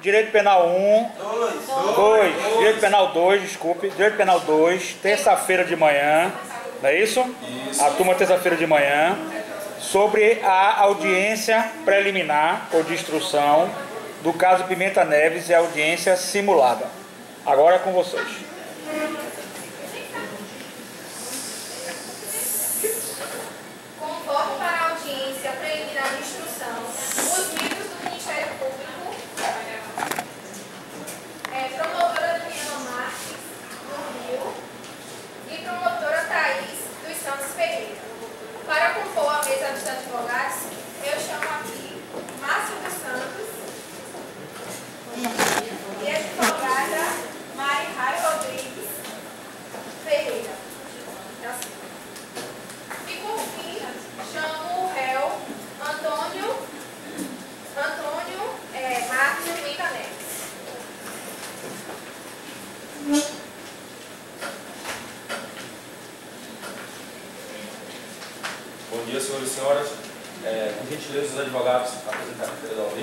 Direito Penal 1. 2. Direito Penal 2, desculpe. Direito Penal 2, terça-feira de manhã. Não é isso? Isso. A turma terça-feira de manhã. Sobre a audiência preliminar ou de instrução do caso Pimenta Neves e a audiência simulada. Agora é com vocês. Convoco para a audiência preliminar de instrução os membros do Ministério Público, promotora Daniela Marques, do Rio, e promotora Thaís dos Santos Pereira. Para compor a mesa dos advogados, eu chamo aqui Márcio dos Santos e a advogada Mari Rai Rodrigues Ferreira. E por fim, chamo o réu Antônio Marcos Pimenta Neves. Bom dia, senhores e senhoras. Com gentileza, os advogados apresentar a carteira da OAB.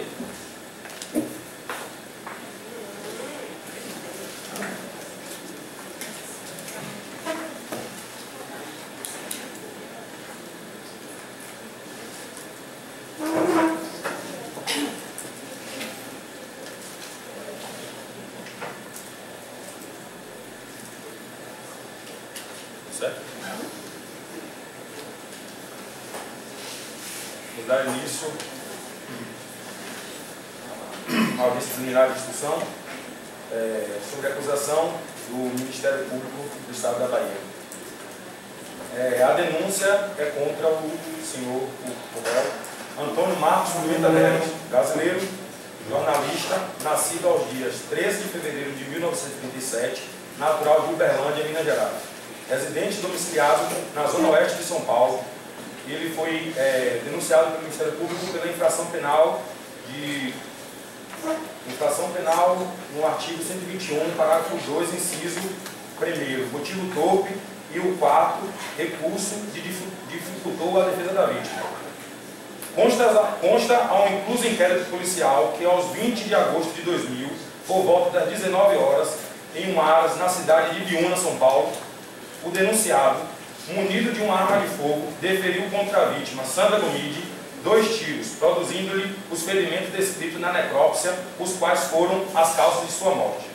Certo? Vou dar início à audiência preliminar de instrução sobre a acusação do Ministério Público do Estado da Bahia. A denúncia é contra o senhor, o réu Antônio Marcos Pimenta Neves, brasileiro, jornalista, nascido aos dias 13 de fevereiro de 1937, natural de Uberlândia, Minas Gerais, residente domiciliado na zona oeste de São Paulo. Ele foi denunciado pelo Ministério Público pela infração penal no artigo 121, parágrafo 2, inciso 1º, motivo torpe, e o 4, recurso de dificultou a defesa da vítima. Consta ao incluso inquérito policial que aos 20 de agosto de 2000, por volta das 19 horas, em um aras na cidade de Ibiúna, São Paulo, o denunciado, munido de uma arma de fogo, deferiu contra a vítima, Sandra Gomide, 2 tiros, produzindo-lhe os ferimentos descritos na necrópsia, os quais foram as causas de sua morte.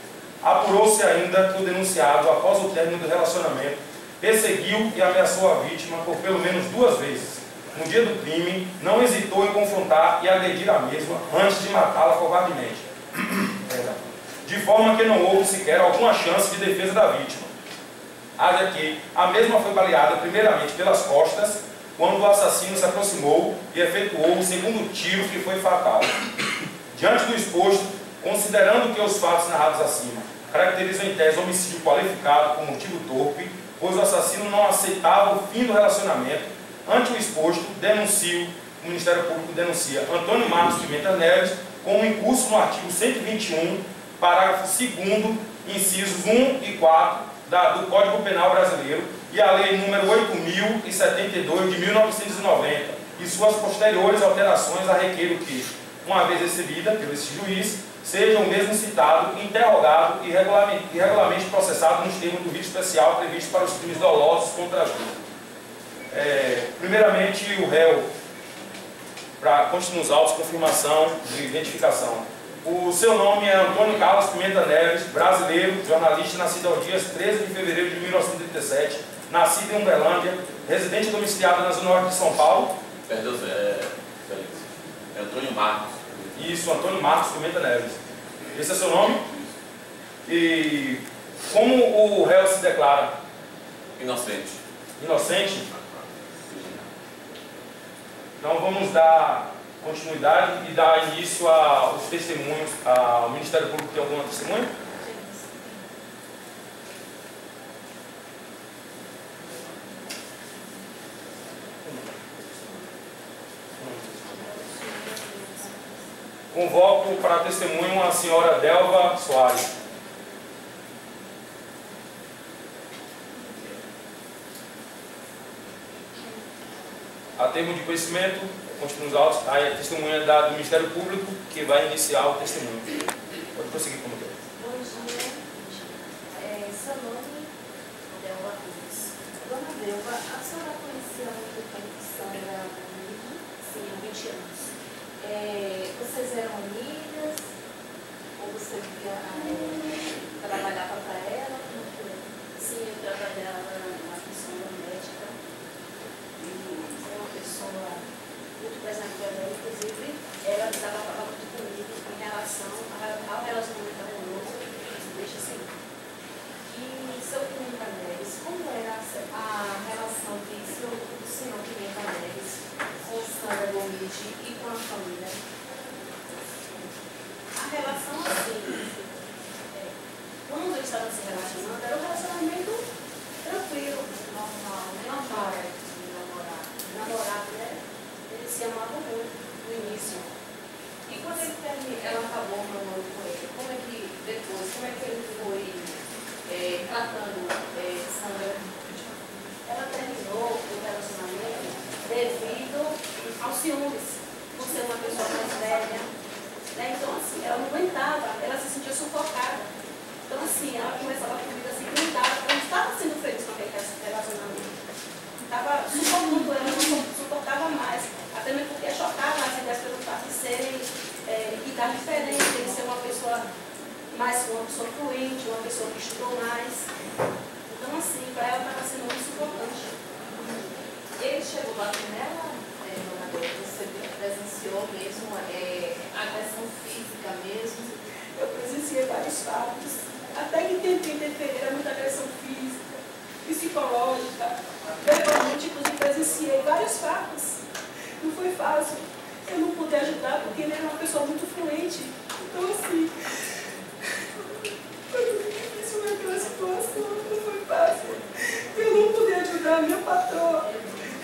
Apurou-se ainda que o denunciado, após o término do relacionamento, perseguiu e ameaçou a vítima por pelo menos 2 vezes. No dia do crime, não hesitou em confrontar e agredir a mesma antes de matá-la covardemente, de forma que não houve sequer alguma chance de defesa da vítima. Haja que a mesma foi baleada primeiramente pelas costas, quando o assassino se aproximou e efetuou o segundo tiro, que foi fatal. Diante do exposto, considerando que os fatos narrados acima caracterizam em tese homicídio qualificado por motivo torpe, pois o assassino não aceitava o fim do relacionamento, ante o exposto, o Ministério Público denuncia Antônio Marcos Pimenta Neves como incurso no artigo 121, parágrafo 2º, incisos 1 e 4, do Código Penal Brasileiro e a Lei número 8.072 de 1990 e suas posteriores alterações a requeiro que, uma vez recebida pelo esse juiz, seja o mesmo citado, interrogado e regularmente processado nos termos do rito especial previsto para os crimes dolosos contra a vida. Primeiramente, o réu, para constar nos autos, confirmação de identificação. O seu nome é Antônio Carlos Pimenta Neves, brasileiro, jornalista, nascido aos dias 13 de fevereiro de 1937, nascido em Uberlândia, residente domiciliado na zona norte de São Paulo. Perdão, é Antônio Marcos. Isso, Antônio Marcos Pimenta Neves. Esse é seu nome? E como o réu se declara? Inocente. Inocente? Então vamos dar continuidade e dar início aos testemunhos. O Ministério Público tem alguma testemunha? Convoco para testemunho a senhora Delva Soares. A termo de conhecimento, consta nos autos, a testemunha do Ministério Público que vai iniciar o testemunho. prosseguir como quer. Bom dia. Seu nome? Delva Cruz. Dona Delva, a senhora conhecia muito tempo Sandra Bonito? Sim, há 20 anos. Vocês eram amigas? Ou você trabalhava para ela? Sim, eu trabalhava na função médica. E é uma pessoa muito presente para ela, inclusive ela estava muito comigo em relação ao relacionamento amoroso, deixa assim. E seu Pimenta Neves, como era a relação do senhor Pimenta Neves com Sandra Gomide e com a família? A relação, assim, quando eles estavam se relacionando, era um relacionamento tranquilo, normal, namorado, né? Eles se amavam muito no início. E quando ela acabou o namoro com ele, como é que ele foi tratando Sandra? Ela terminou o relacionamento devido aos ciúmes, por ser uma pessoa mais velha, né? Então, assim, ela não aguentava, ela se sentia sufocada. Então, assim, ela começava a comida assim, gritada, ela não estava sendo feliz com aquele relacionamento. Estava sufocando, ela não suportava mais, até mesmo porque chocava as ideias pelo fato de serem idade diferente, de ser uma pessoa mais uma pessoa fluente, uma pessoa que estudou mais. Então, assim, para ela estava sendo muito sufocante. Ele chegou lá nela, dona Deus, você presenciou mesmo agressão física mesmo? Eu presenciei vários fatos, até que tentei interferir, era muita agressão física, psicológica, verbalmente, inclusive presenciei vários fatos. Não foi fácil, eu não pude ajudar porque ele era uma pessoa muito fluente. Então, assim, foi muito difícil naquela situação, não foi fácil. Eu não pude ajudar a minha patroa,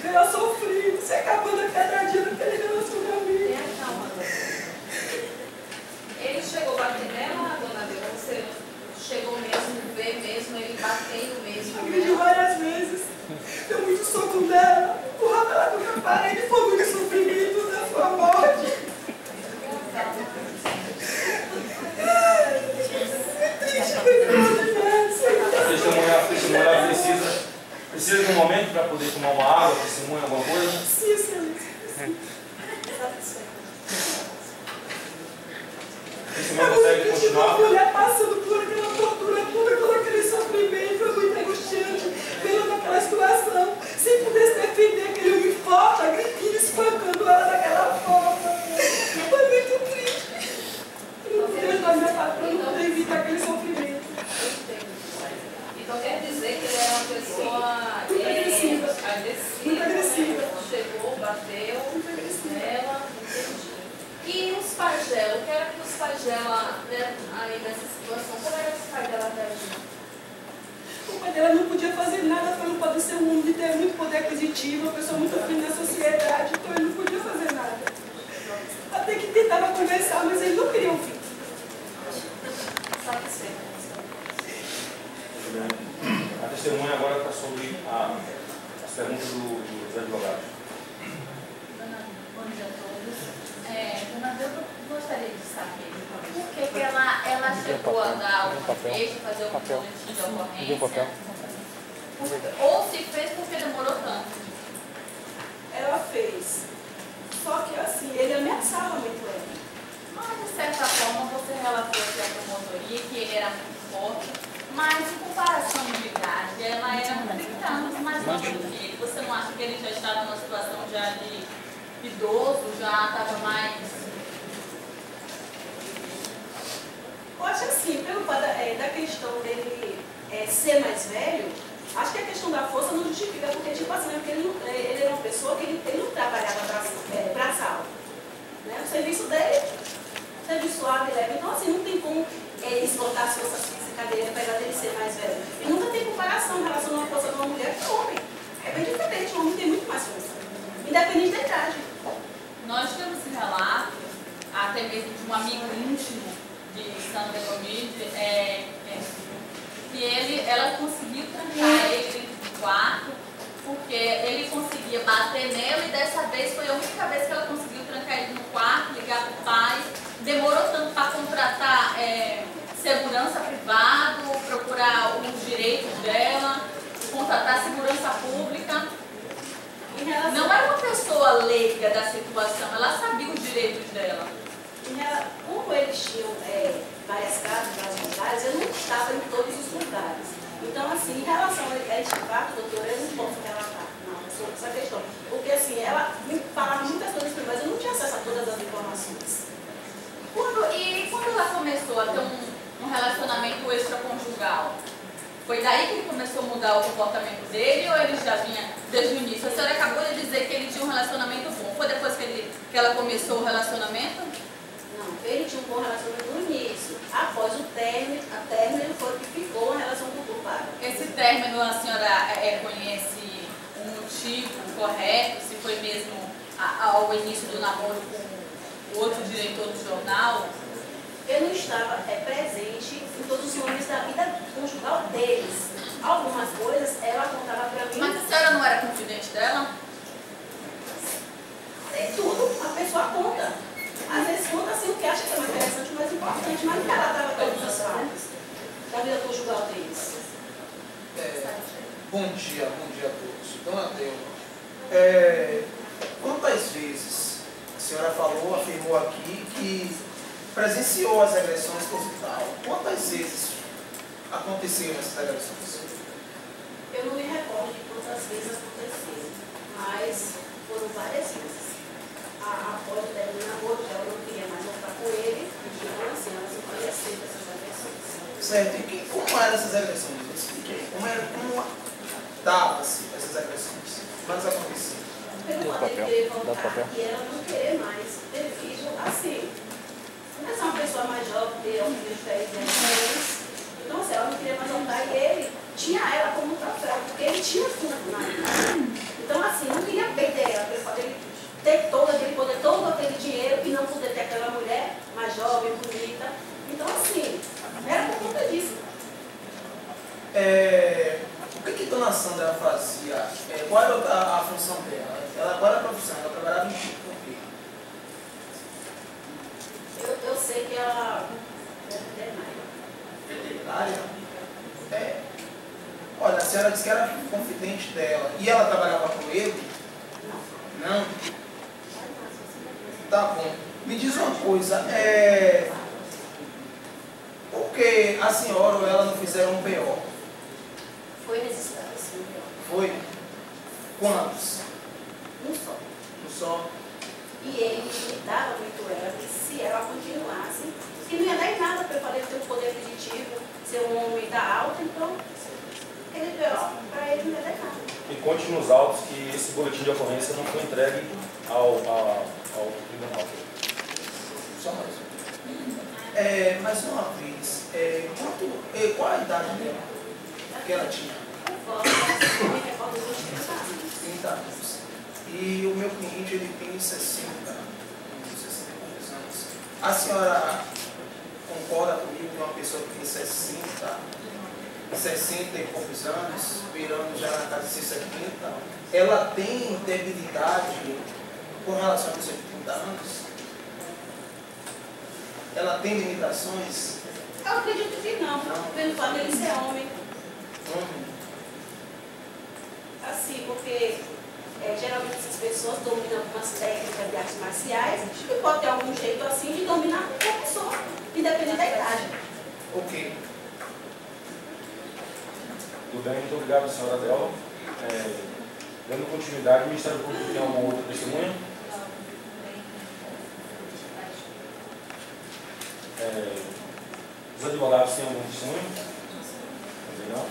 ela sofrendo, se acabando a cada dia naquele relacionamento. Ele chegou a bater nela, dona Deus? Você chegou mesmo, ver mesmo, ele batendo mesmo? Agrediu várias vezes. Deu muito soco nela, empurrava ela contra a parede, foi muito sofrimento da sua morte. É triste, A testemunha precisa de um momento para poder tomar uma água, testemunha, alguma coisa? Sim, excelência. Testemunha consegue continuar? A mulher passando por aquela tortura toda, por aquele sofrimento, foi muito angustiante, vendo naquela situação, sem poder se defender, aquele homem forte, agredindo, espancando ela daquela forma. Foi muito triste. Eu não podia ajudar minha patroa, não podia evitar aquele sofrimento. Então quer dizer que ele era uma pessoa muito agressiva. Muito agressiva. Chegou, bateu nela, entendi. E os pais dela? O que era que os pais dela, né, aí nessa situação, como era que os pais dela reagiam? O pai dela não podia fazer nada pelo fato de ser um homem, de ter muito poder aquisitivo, uma pessoa muito firme na sociedade, então ele não podia fazer nada. Até que tentava conversar, mas ele não queria ouvir. Satisfeito. A testemunha agora está sobre as perguntas dos advogados. Bom dia a todos. Dona Deus, eu gostaria de saber por que ela chegou a dar o queixa, fazer um boletim de ocorrência, ou se fez porque demorou tanto. Ela fez. Só que assim, ele ameaçava muito ela. Mas, de certa forma, você relatou aqui à promotoria que ele era muito forte, mas em comparação de idade, ela era 30 anos mais nova do que ele. Você não acha que ele já estava numa situação já de idoso, já estava mais... Eu acho assim, pelo fato da questão dele ser mais velho, acho que a questão da força não justifica, porque tipo assim, porque ele era uma pessoa que ele não trabalhava braçal. Né? O serviço dele, serviço suave, leve. Então assim, não tem como esgotar as forças físicas dele, apesar dele ser mais velho. E nunca tem comparação em relação a uma força de uma mulher com um homem. É bem diferente, o homem tem muito mais força, independente da idade. Nós temos esse relato, até mesmo de um amigo íntimo de Sandra Gomide, que ela conseguiu trancar ele dentro do quarto, porque ele conseguia bater nela e dessa vez foi a única vez que ela conseguiu trancar ele no quarto, ligar para o pai. Demorou tanto para contratar não era uma pessoa leiga da situação, ela sabia os direitos dela. Como eles tinham várias casas, vários lugares, eu não estava em todos os lugares. Então, assim, em relação a este fato, doutora, eu não posso relatar sobre essa questão. Porque, assim, ela me falava muitas coisas para mim, mas eu não tinha acesso a todas as informações. E quando ela começou a ter um relacionamento extraconjugal, foi daí que ele começou a mudar o comportamento dele ou ele já vinha desde o início? A senhora acabou de dizer que ele tinha um relacionamento bom. Foi depois que ela começou o relacionamento? Não, ele tinha um bom relacionamento no início. Após o término, ele foi que ficou uma relação conturbada. Esse término, a senhora conhece um motivo correto? Se foi mesmo ao início do namoro com o outro diretor do jornal? Eu não estava presente em todos os momentos da vida conjugal deles. Algumas coisas ela contava para mim. Mas a senhora não era confidente dela? Tem tudo, a pessoa conta. Às vezes conta assim o que acha que é mais interessante, mais importante, mas não relatava todas as fases da vida conjugal deles. Bom dia a todos. Dona Delma, quantas vezes a senhora afirmou aqui que presenciou as agressões no hospital? Quantas vezes aconteceram essas agressões? Eu não me recordo de quantas vezes aconteceu, mas foram várias vezes. Após o término do namoro, ela não queria mais voltar com ele, então assim, ela se conheceu dessas agressões. Certo, e como eram essas agressões? Me explique. Como dava-se essas agressões? Como elas aconteciam? Pelo fato de querer voltar e ela não querer mais, devido assim. Essa é uma pessoa mais jovem, ter um filho de 10 anos. Então, assim, ela não queria mais voltar e ele tinha ela como um troféu, porque ele tinha tudo na vida. Então, assim, não queria perder ela, ele ter todo aquele dinheiro e não poder ter aquela mulher mais jovem, bonita. Então, assim, era por conta disso. O que Dona Sandra fazia? Qual era a função dela? Qual era a profissão? Ela trabalhava em quê? Eu sei que ela é veterinária. Olha, a senhora disse que era confidente dela. E ela trabalhava com ele? Não. Tá bom. Me diz uma coisa, por que a senhora ou ela não fizeram um BO? Foi registrado, sim, um BO. Foi? Quantos? Um só. Um só? E ele limitava muito ela, que se ela continuasse, que não ia dar em nada para eu poder ter um poder aquisitivo, ser um homem da alta, então, aquele BO, para ele não ia dar em nada. E conte nos autos que esse boletim de ocorrência não foi entregue ao tribunal. Só mais. Mais uma vez, qual a idade dela que ela tinha? Eu me recordo de 30 anos. 30 anos. E o meu cliente, ele tem 60 e poucos anos. A senhora concorda comigo que uma pessoa que tem 60 e poucos anos, virando já na casa de 70, ela tem debilidade com relação a pessoa de 30 anos? Ela tem limitações? Eu acredito que não, pelo fato dele ser homem. Assim, porque geralmente essas pessoas dominam algumas técnicas de artes marciais e pode ter algum jeito assim de dominar qualquer pessoa, independente da idade. Ok. Tudo bem, muito obrigado, senhora Delma. Dando continuidade, o Ministério Público tem alguma outra testemunha? Os advogados têm algum testemunho? Não?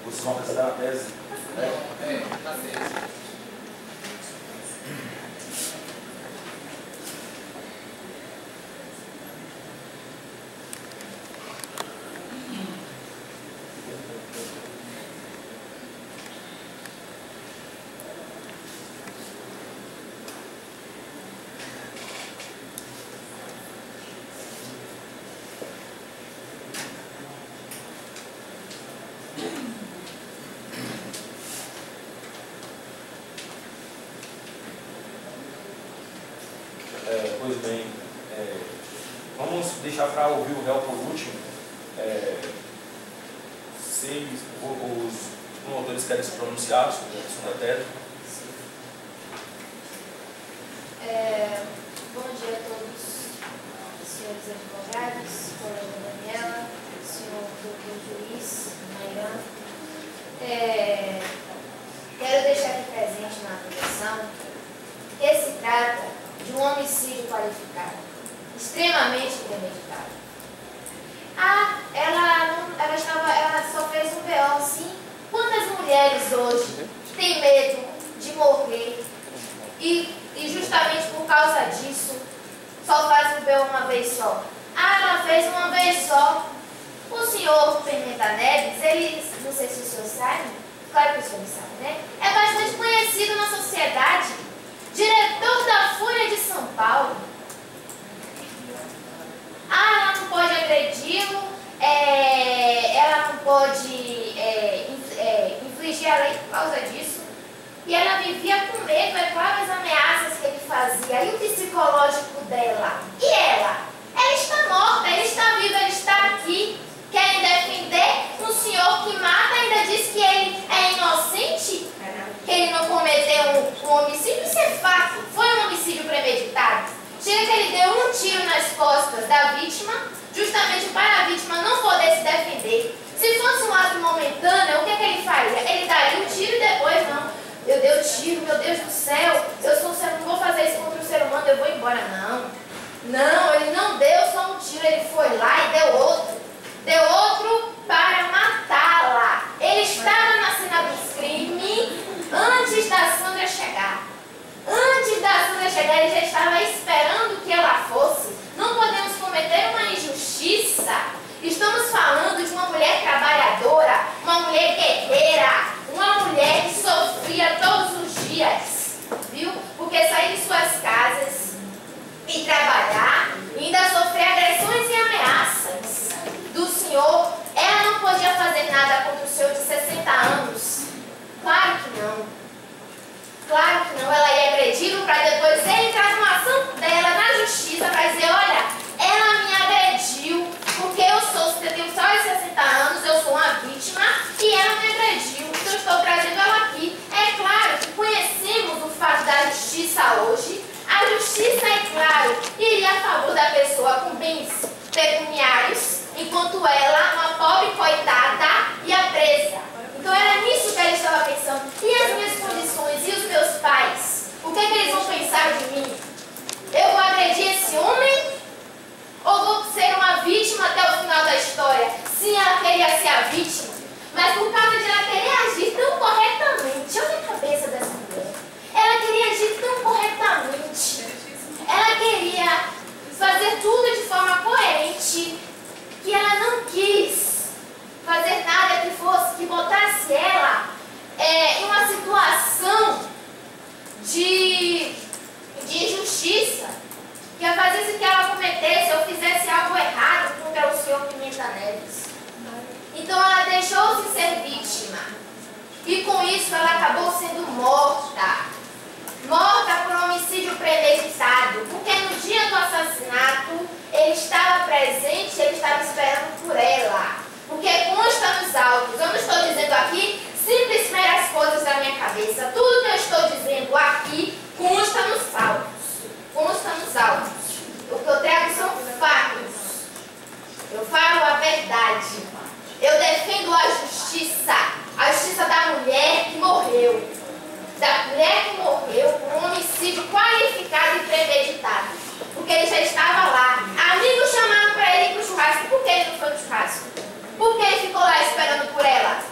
Vocês vão apresentar a tese? Na tese. para ouvir o réu por último, se os promotores querem se pronunciar sobre a questão da tese. Bom dia a todos, senhores advogados, colega Daniela, senhor doutor juiz, Mairan. Quero deixar aqui presente na aplicação que se trata de um homicídio qualificado, extremamente premeditado. Ela só fez um BO assim. Quantas mulheres hoje têm medo de morrer e justamente por causa disso só faz um BO uma vez só? Ela fez uma vez só. O senhor Pimenta Neves, ele, não sei se o senhor sabe, claro que o senhor sabe, né? É bastante conhecido na sociedade, diretor da Folha de São Paulo. Ela não pode agredi-lo, ela não pode infligir a lei por causa disso. E ela vivia com medo, é claro, as ameaças que ele fazia. E o psicológico dela? E ela? Ela está morta, ele está vivo, ele está aqui. Querem defender um senhor que mata, ainda diz que ele é inocente? Que ele não cometeu um homicídio? Isso é fato. Foi um homicídio premeditado. Chega que ele deu um tiro nas costas da vítima, justamente para a vítima não poder se defender. Se fosse um ato momentâneo, o que ele faria? Ele daria um tiro e depois, não. Eu dei o tiro, meu Deus do céu, eu sou um ser, não vou fazer isso contra o ser humano, eu vou embora. Não. Não, ele não deu só um tiro, ele foi lá e deu outro. Deu outro para matá-la. Ele estava na cena do crime antes da Sandra chegar. Antes da Sandra chegar, ele já estava esperando que ela fosse. Não podemos cometer uma injustiça. Estamos falando de uma mulher trabalhadora, uma mulher guerreira, uma mulher que sofria todos os dias, viu? Porque sair de suas casas e trabalhar, e ainda sofrer agressões e ameaças do senhor, ela não podia fazer nada contra o senhor de 60 anos. Claro que não. Claro que não. Ela ia agredi-lo para depois ele entrar numa ação dela na justiça para dizer, olha, ela me agrediu porque eu tenho só 60 anos, eu sou uma vítima e ela me agrediu. Então eu estou trazendo ela aqui. É claro que conhecemos o fato da justiça hoje. A justiça, é claro, iria a favor da pessoa com bens pecuniários, enquanto ela, uma pobre coitada, ia presa. Então era nisso que ela estava pensando. E as minhas condições? E os meus pais? O que eles vão pensar de mim? Eu vou agredir esse homem? Ou vou ser uma vítima até o final da história? Sim, ela queria ser a vítima, mas por causa de ela querer agir tão corretamente. Olha a cabeça dessa mulher. Ela queria agir tão corretamente. Ela queria fazer tudo de forma coerente, que ela não quis fazer nada que botasse ela em uma situação de injustiça, que a fazer que ela cometesse ou fizesse algo errado contra o senhor Pimenta Neves. Então ela deixou-se ser vítima e com isso ela acabou sendo morta. Morta por homicídio premeditado, porque no dia do assassinato ele estava presente, ele estava esperando por ela. Porque consta nos autos, eu não estou dizendo aqui simplesmente as coisas da minha cabeça. Tudo que eu estou dizendo aqui consta nos autos. Consta nos autos. O que eu trago são fatos. Eu falo a verdade. Eu defendo a justiça da mulher que morreu. Da mulher que morreu por um homicídio qualificado e premeditado. Porque ele já estava lá. Amigos chamaram para ele ir para o churrasco. Por que ele não foi para o churrasco? Por que ele ficou lá esperando por ela?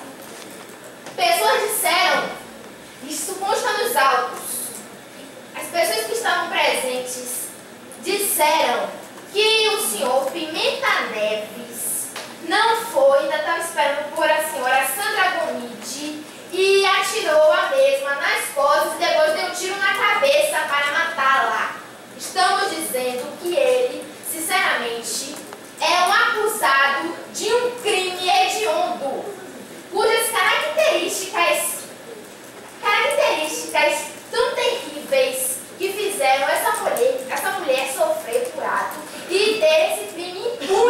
Pessoas disseram, isso consta nos autos, as pessoas que estavam presentes disseram que o senhor Pimenta Neves não foi, ainda estava esperando por a senhora Sandra Gomide e atirou a mesma nas costas e depois deu um tiro na cabeça para matá-la. Estamos dizendo que ele, sinceramente, é um acusado de um crime hediondo, cujas características tão terríveis que fizeram essa mulher sofrer por ato e ter esse crime impune.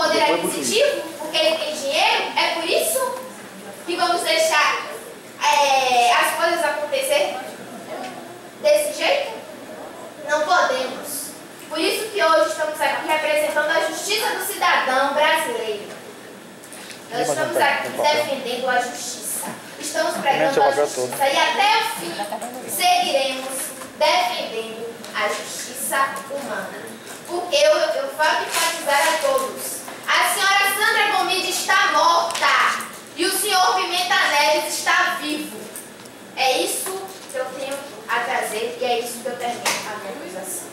poder aquisitivo, porque ele tem dinheiro, é por isso que vamos deixar as coisas acontecer desse jeito? Não podemos. Por isso que hoje estamos aqui representando a justiça do cidadão brasileiro. Nós estamos aqui defendendo a justiça. Estamos pregando a justiça e até o fim seguiremos defendendo a justiça humana. Porque eu falo enfatizar a todos. A senhora Sandra Gomide está morta e o senhor Pimenta Neves está vivo. É isso que eu tenho a trazer e é isso que eu termino a minha acusação.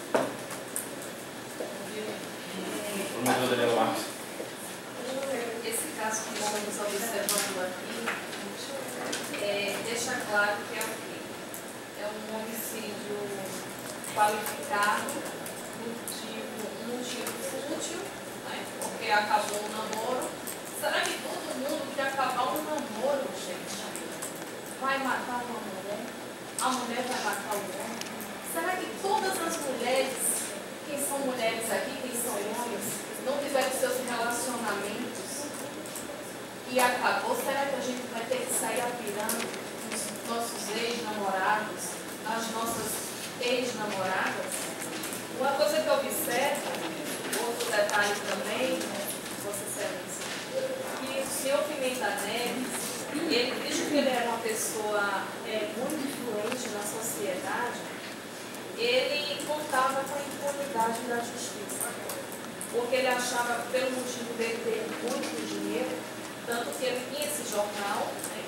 Esse caso que estamos observando aqui deixa claro que é um homicídio qualificado, um motivo fútil, né? Porque acabou o namoro. Será que todo mundo que acabar um namoro, gente, vai matar uma mulher? A mulher vai matar o homem? Será que todas as mulheres, quem são mulheres aqui, quem são homens, não tiveram seus relacionamentos e acabou? Será que a gente vai ter que sair apirando nos nossos ex-namorados, nas nossas ex-namoradas? Uma coisa que eu observo, outro detalhe também, Vossa Excelência, que o senhor Pimenta Neves, ele, desde que ele era uma pessoa muito influente na sociedade, ele contava com a impunidade da justiça. Porque ele achava, pelo motivo dele ter muito dinheiro, tanto que ele tinha esse jornal, né?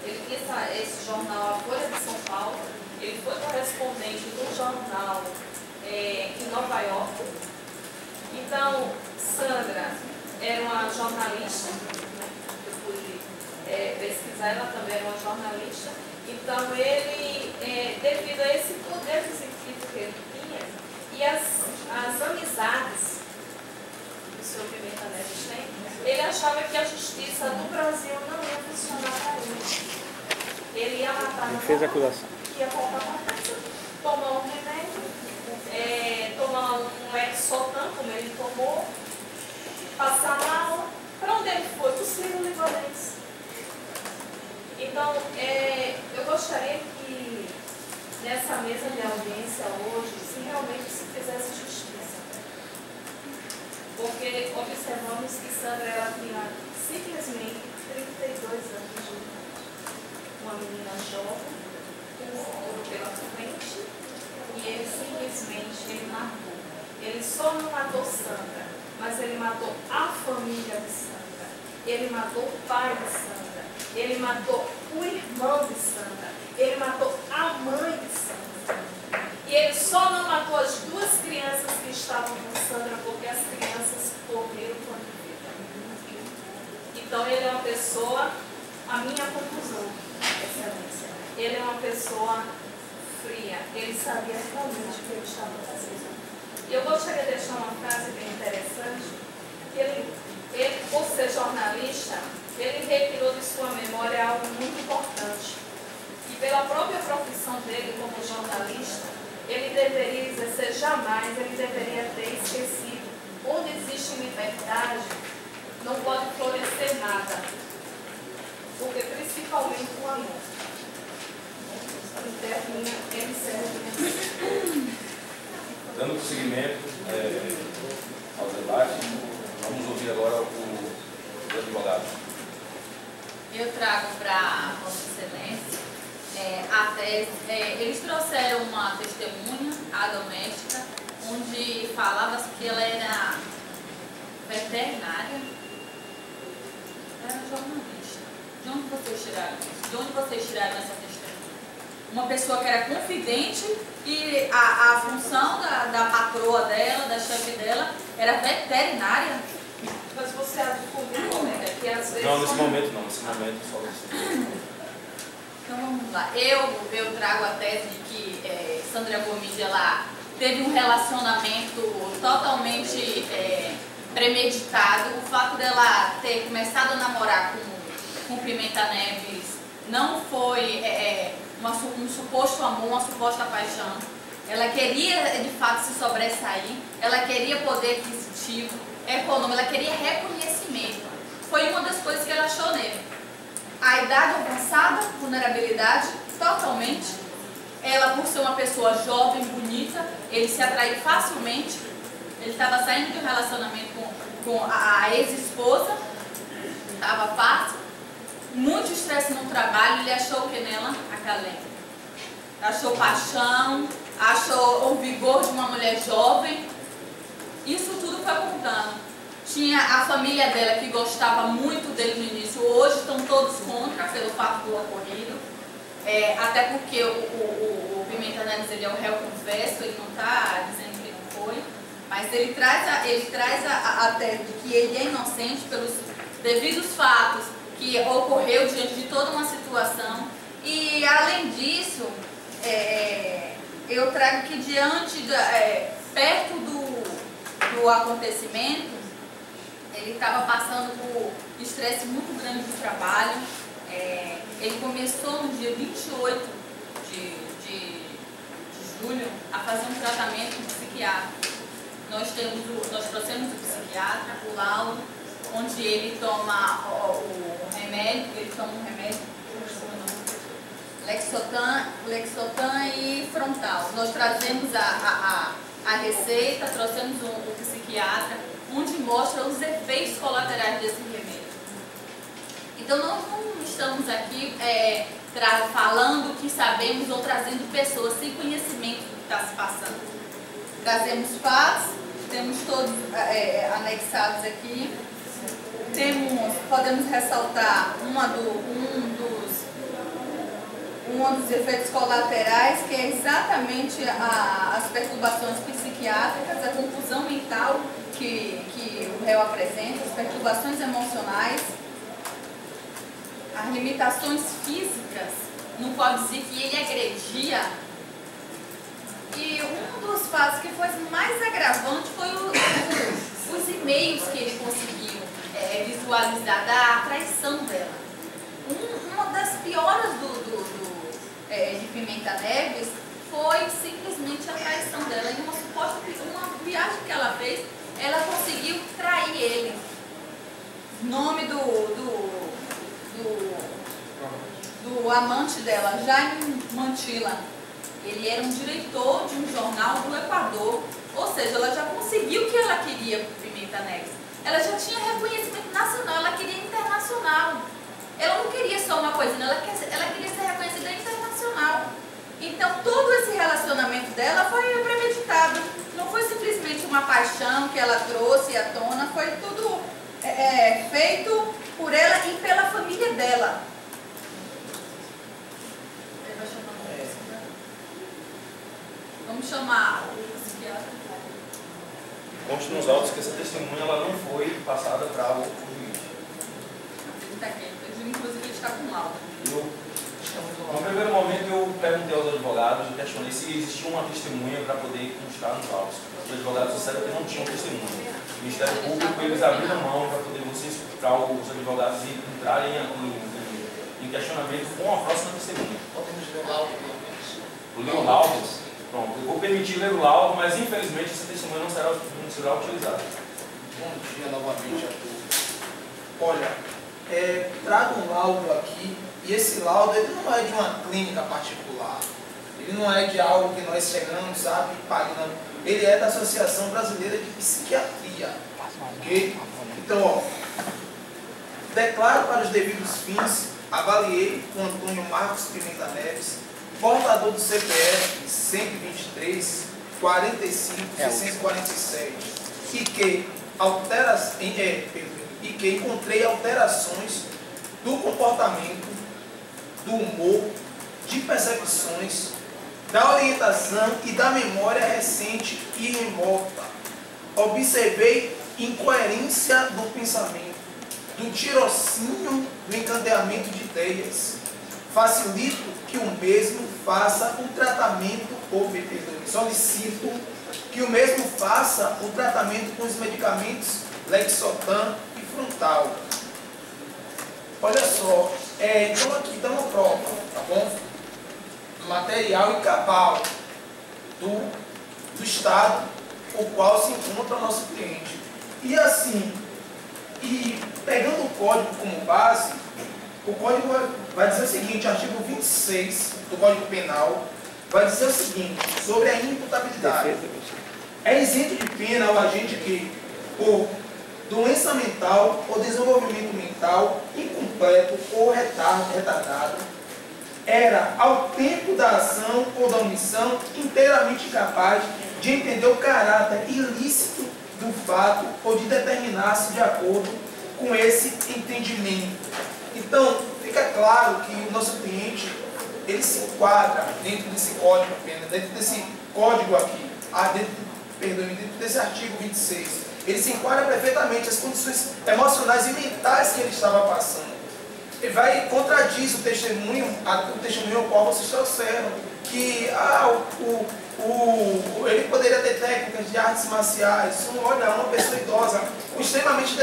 Ele tinha esse jornal, a Folha de São Paulo, ele foi correspondente do jornal em Nova York. Então, Sandra era uma jornalista, né? Eu pude pesquisar, ela também era uma jornalista. Então, ele, devido a esse poder aquisitivo que ele tinha, e as amizades que o senhor Pimenta Neves tem, ele achava que a justiça do Brasil não ia funcionar para ele. Ele ia matar Ele fez a acusação. Ia voltar para casa, tomar um remédio, tomar um Exotan, como ele tomou, passar mal. Para onde ele foi? Para o Sírio Libanês. Então, eu gostaria que nessa mesa de audiência hoje, se realmente se fizesse justiça. Porque observamos que Sandra ela tinha simplesmente 32 anos de idade. Uma menina jovem, com um futuro pela frente, e ele simplesmente matou. Ele só não matou Sandra, mas ele matou a família de Sandra. Ele matou o pai de Sandra. Ele matou o irmão de Sandra. Ele matou a mãe de Sandra. E ele só não matou as duas crianças que estavam com Sandra, porque as crianças correram quando viram. Então ele é uma pessoa, a minha conclusão, Excelência, ele é uma pessoa fria. Ele sabia realmente o que ele estava fazendo. E eu gostaria de deixar uma frase bem interessante, que ele, por ser jornalista, ele retirou de sua memória algo muito importante. E pela própria profissão dele como jornalista, ele deveria exercer jamais, ele deveria ter esquecido. Onde existe liberdade, não pode florescer nada. Porque principalmente o amor. Ele serve. Dando prosseguimento ao debate, vamos ouvir agora o advogado. Eu trago para Vossa Excelência a tese. Eles trouxeram uma testemunha, a doméstica, onde falava que ela era veterinária, era jornalista. De onde vocês tiraram isso? De onde vocês tiraram essa testemunha? Uma pessoa que era confidente e a função da patroa dela, da chefe dela, era veterinária. Mas você acha comigo, colega, que às vezes... Não, nesse momento não, nesse momento só você. Então vamos lá. Eu trago a tese de que Sandra Gomide, ela teve um relacionamento totalmente premeditado. O fato dela ter começado a namorar com Pimenta Neves não foi um suposto amor, uma suposta paixão. Ela queria de fato se sobressair, ela queria poder aquisitivo, qual o nome? Ela queria reconhecimento. Foi uma das coisas que ela achou nele. A idade avançada, vulnerabilidade, totalmente. Ela, por ser uma pessoa jovem, bonita, ele se atraiu facilmente. Ele estava saindo de um relacionamento com a ex-esposa. Estava fácil. Muito estresse no trabalho. Ele achou o que nela? A Kalene. Achou paixão, achou o vigor de uma mulher jovem. Isso tudo foi contando. Tinha a família dela que gostava muito dele no início. Hoje estão todos contra pelo fato do ocorrido. Até porque o Pimenta Neves, ele é o réu confesso, ele não está dizendo que não foi. Mas ele traz a tese de que ele é inocente pelos devidos fatos que ocorreu diante de toda uma situação. E além disso, eu trago que perto do acontecimento, ele estava passando por estresse muito grande do trabalho. Ele começou no dia 28 de julho a fazer um tratamento com psiquiatra. Nós trouxemos o psiquiatra, o laudo, onde ele toma o remédio, Lexotan e Frontal. Nós trazemos a receita, trouxemos o psiquiatra, onde mostra os efeitos colaterais desse remédio. Então nós não estamos aqui falando o que sabemos ou trazendo pessoas sem conhecimento do que está se passando. Trazemos fatos, temos todos anexados aqui. Podemos ressaltar um dos efeitos colaterais, que é exatamente as perturbações psiquiátricas, a confusão mental que o réu apresenta, as perturbações emocionais, as limitações físicas, não pode dizer que ele agredia. E um dos fatos que foi mais agravante foi os e-mails que ele conseguiu visualizar da traição dela. Uma das pioras de Pimenta Neves foi simplesmente a traição dela. Em uma viagem que ela fez, ela conseguiu trair ele. Nome do amante dela, Jaime Mantilla. Ele era um diretor de um jornal do Equador. Ou seja, ela já conseguiu o que ela queria por Pimenta Neves. Ela já tinha reconhecimento nacional, ela queria internacional. Ela não queria só uma coisa, ela queria ser reconhecida internacional. Então, todo esse relacionamento dela foi premeditado. Não foi simplesmente uma paixão que ela trouxe à tona, foi tudo feito por ela e pela família dela. Vamos chamar o psiquiatra. Conste nos autos que essa testemunha ela não foi passada para o juiz. Está aqui, inclusive ele está com laudo. No primeiro momento eu perguntei aos advogados e questionei se existia uma testemunha para poder constar nos autos. Os advogados disseram que não tinham testemunha. O Ministério Público, eles abriram mão para poder para os advogados entrarem em questionamento com a próxima testemunha. Podemos ler o laudo, pelo menos. Ler o laudo? Pronto, eu vou permitir ler o laudo, mas infelizmente essa testemunha não será utilizada. Bom dia novamente a todos. Olha, trago um laudo aqui, e esse laudo ele não é de uma clínica particular. Ele não é de algo que nós chegamos, sabe, pagando. Ele é da Associação Brasileira de Psiquiatria. Ok? Então, ó, declaro para os devidos fins, avaliei com Antônio Marcos Pimenta Neves, portador do CPF 123 45 647, e que encontrei alterações do comportamento, do humor, de percepções, da orientação e da memória recente e remota. Observei incoerência do pensamento, do tirocínio do encadeamento de ideias. Facilito que o mesmo faça o tratamento, solicito que o mesmo faça o tratamento com os medicamentos Lexotan e Frontal. Olha só, então aqui dá uma prova, tá bom? Material e cabal do estado o qual se encontra o nosso cliente. E assim, e pegando o código como base, o código vai dizer o seguinte, artigo 26 do Código Penal, vai dizer o seguinte, sobre a imputabilidade. É isento de pena o agente que, por doença mental ou desenvolvimento mental incompleto ou retardado, era, ao tempo da ação ou da omissão, inteiramente incapaz de entender o caráter ilícito do fato ou de determinar-se de acordo com esse entendimento. Então, fica claro que o nosso cliente, ele se enquadra dentro desse código apenas, dentro desse código aqui, dentro desse artigo 26. Ele se enquadra perfeitamente as condições emocionais e mentais que ele estava passando. Ele vai contradiz o testemunho ao qual vocês trouxeram, que ele poderia ter técnicas de artes marciais. Olha, uma pessoa idosa, com extremamente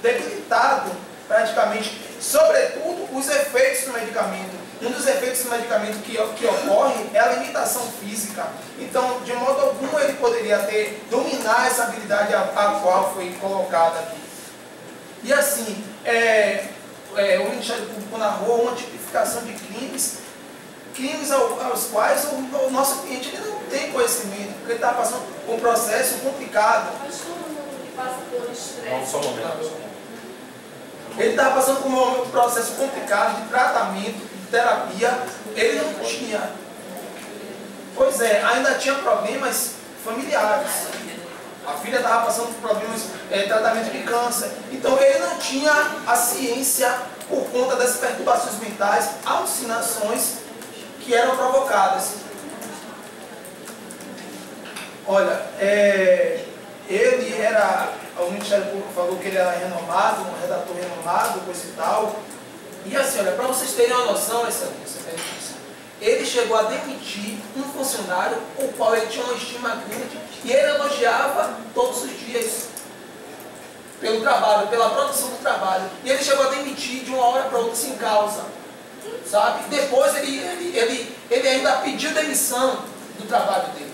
debilitado praticamente, sobretudo os efeitos do medicamento. Um dos efeitos do medicamento que ocorre é a limitação física. Então, de modo algum, ele poderia dominar essa habilidade a qual foi colocada aqui. E assim, o Ministério Público narrou uma tipificação de crimes aos quais o nosso cliente ele não tem conhecimento, porque ele está passando por um processo complicado. Mas todo mundo que passa por estresse. Não, só um momento. Ele estava passando por um processo complicado de tratamento, de terapia, ele não tinha. Pois é, ainda tinha problemas familiares. A filha estava passando por problemas de tratamento de câncer. Então ele não tinha a ciência por conta das perturbações mentais, alucinações que eram provocadas. Olha, o Ministério Público falou que ele era renomado, um redator renomado, coisa e tal. E assim, olha, para vocês terem uma noção, ele chegou a demitir um funcionário, o qual ele tinha uma estima grande, e ele elogiava todos os dias pelo trabalho, pela produção do trabalho. E ele chegou a demitir de uma hora para outra sem causa, sabe? Depois ele ainda pediu demissão do trabalho dele.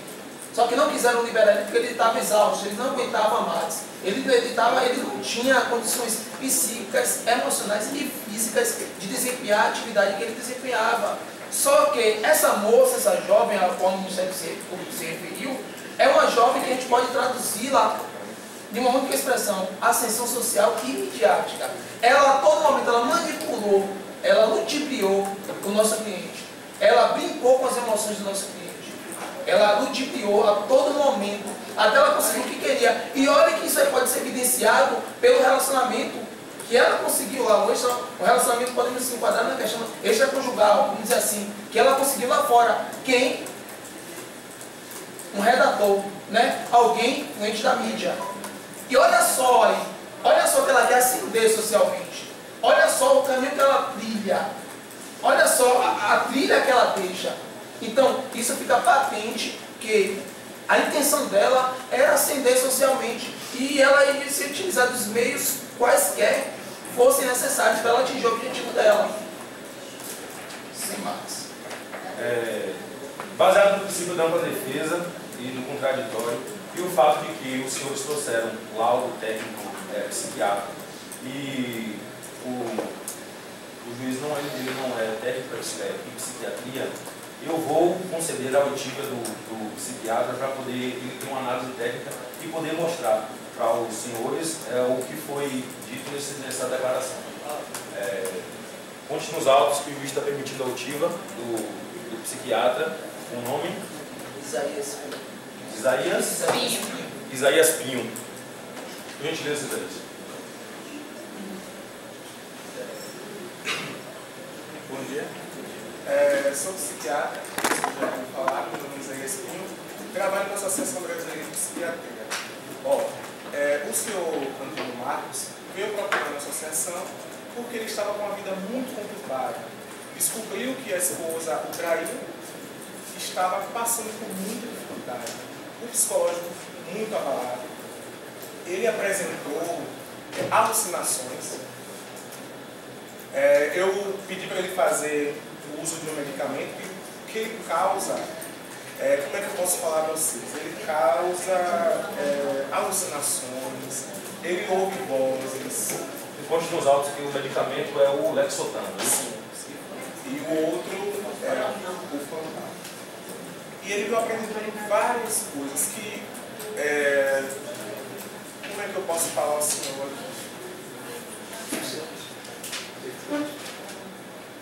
Só que não quiseram liberar ele porque ele estava exausto, ele não aguentava mais. Ele não tinha condições psíquicas, emocionais e físicas de desempenhar a atividade que ele desempenhava. Só que essa moça, essa jovem a qual o Ministério Público se referiu, é uma jovem que a gente pode traduzi-la de uma única expressão, ascensão social e midiática. Ela a todo momento ela manipulou, ela ludibriou o nosso cliente. Ela brincou com as emoções do nosso cliente. Ela ludibriou a todo momento, até ela conseguir o que queria. E olha que isso aí pode ser evidenciado pelo relacionamento que ela conseguiu lá. Hoje, o relacionamento podemos se enquadrar na questão extraconjugal, vamos dizer assim, que ela conseguiu lá fora. Quem? Um redator, né? Alguém, um ente da mídia. E olha só aí, olha só que ela quer ascender socialmente. Olha só o caminho que ela trilha. Olha só a trilha que ela deixa. Então, isso fica patente que a intenção dela era ascender socialmente e ela ia se utilizar dos meios quaisquer fossem necessários para ela atingir o objetivo dela. Sem mais. Baseado no princípio da ampla defesa e no contraditório, e o fato de que os senhores trouxeram laudo técnico psiquiátrico e o juiz não é técnico em psiquiatria, eu vou conceder a oitiva do psiquiatra para poder ele ter uma análise técnica e poder mostrar para os senhores o que foi dito nessa declaração. Conste nos autos que o juiz está permitindo a oitiva do psiquiatra, o nome? Isaías Pinho. Por gentileza, Isaías. Bom dia. Sou psiquiatra, como já vou falar, meu nome é Isaías Pinho, trabalho na Associação Brasileira de Psiquiatria. O senhor Antônio Marcos veio procurando a associação porque ele estava com uma vida muito complicada. Descobriu que a esposa o traiu, estava passando por muita dificuldade, o psicológico muito abalado. Ele apresentou alucinações. Eu pedi para ele fazer o uso de um medicamento que ele causa, como é que eu posso falar para vocês? Ele causa alucinações, ele ouve vozes. Conste nos autos que o medicamento é o Lexotan. E o outro era o fantasma. E ele me apresentando várias coisas que... como é que eu posso falar ao senhor?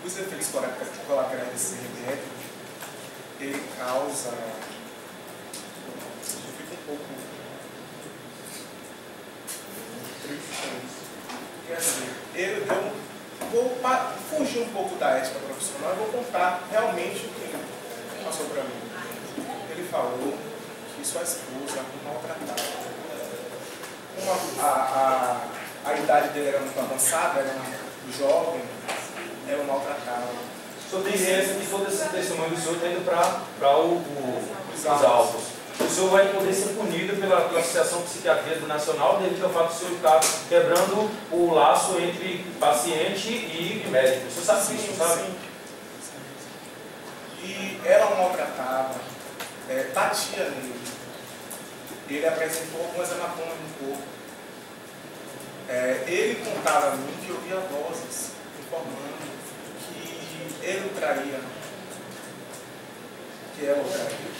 Os efeitos colaterais desse remédio, ele causa... Eu fico um pouco triste. E assim, vou fugir um pouco da ética profissional e vou contar realmente o que ele passou para mim. Ele falou que sua esposa o maltratava. A idade dele era muito avançada, era jovem, ela o maltratava. O senhor tem ciência que todo esse testemunho do senhor está indo para os autos. O senhor vai poder ser punido pela Associação de Psiquiatria Nacional devido ao fato do senhor estar quebrando o laço entre paciente e médico. O senhor sabe disso, não sabe? Sim. E ela o maltratava, batia nele. Ele apresentou algumas hematomas no corpo. Ele contava a mim que ouvia vozes informando que ele o traía, que ela o traía.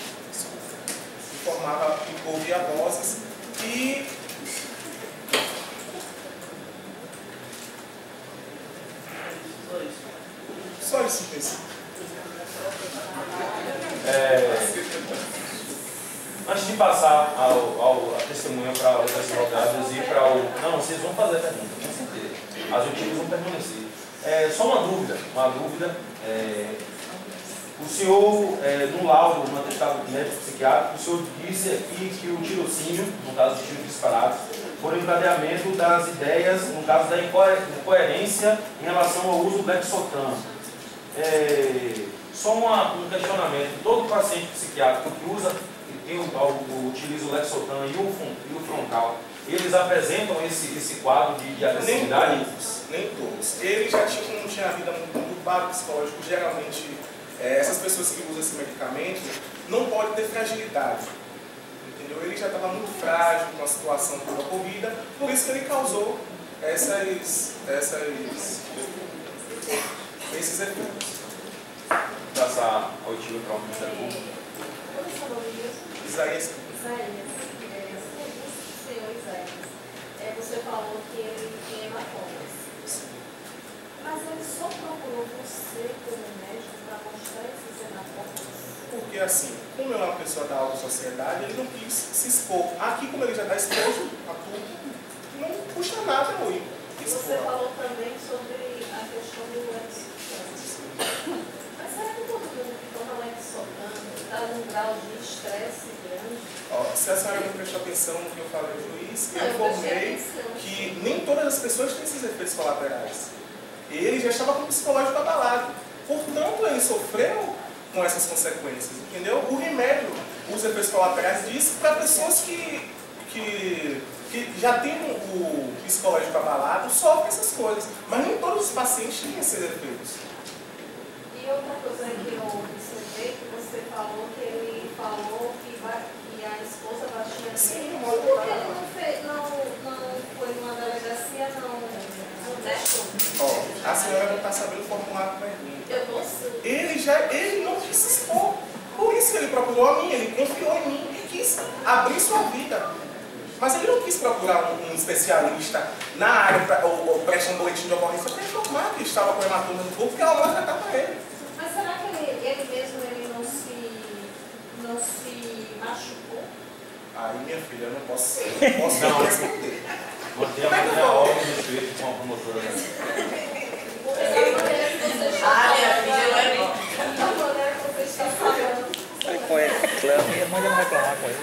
Informava, ouvia vozes e só isso mesmo. Antes de passar a testemunha para os advogados e para o... Não, vocês vão fazer a pergunta, com certeza. As antigas vão permanecer. Só uma dúvida. O senhor, no laudo, no atestado médico psiquiátrico, o senhor disse aqui que o tirocínio, no caso de tiros disparados, foi o encadeamento das ideias, no caso da incoerência em relação ao uso do Lexotan. Só um questionamento. Todo paciente psiquiátrico que utiliza o Lexotan e o frontal, eles apresentam esse quadro de agressividade? Nem todos. Ele já não tinha a vida muito conturbada, psicológico. Geralmente, essas pessoas que usam esse medicamento não podem ter fragilidade. Entendeu? Ele já estava muito frágil com a situação toda ocorrida, por isso que ele causou esses efeitos. Passar a oitiva para o Ministério Público. Isaías. Senhor Isaías, você falou que ele tinha hematomas. Mas ele só procurou você como médico para mostrar esses hematomas? Porque assim, como ele é uma pessoa da alta sociedade, ele não quis se expor. Aqui, como ele já está exposto a tudo, não puxa nada ruim. Você falou também sobre a questão do Lexotan. Mas será que todo mundo que toma Lexotan está num grau de estresse grande? Se a senhora não prestou atenção no que eu falei ao juiz, eu informei que nem todas as pessoas têm esses efeitos colaterais. Ele já estava com o psicológico abalado. Portanto, ele sofreu com essas consequências, entendeu? O remédio, os efeitos colaterais disso para pessoas que já têm o psicológico abalado, sofrem essas coisas. Mas nem todos os pacientes têm esses efeitos. E outra coisa que eu observei, que você falou que ele falou que a esposa batia nele. Sim, por que ele não foi numa delegacia, não deixou? A senhora não está sabendo formular a pergunta. Eu não sei. Ele não quis se expor. Por isso que ele procurou a mim, ele confiou em mim e quis abrir sua vida. Mas ele não quis procurar um especialista na área ou prestar um boletim de ocorrência para informar que estava com hematoma no corpo, porque ela vai tratar para ele. Mas será que ele mesmo não se machucou? Aí, minha filha, eu não posso responder. Mantenha a ordem de respeito com a promotora. Reclame, a mãe não vai reclamar com ele.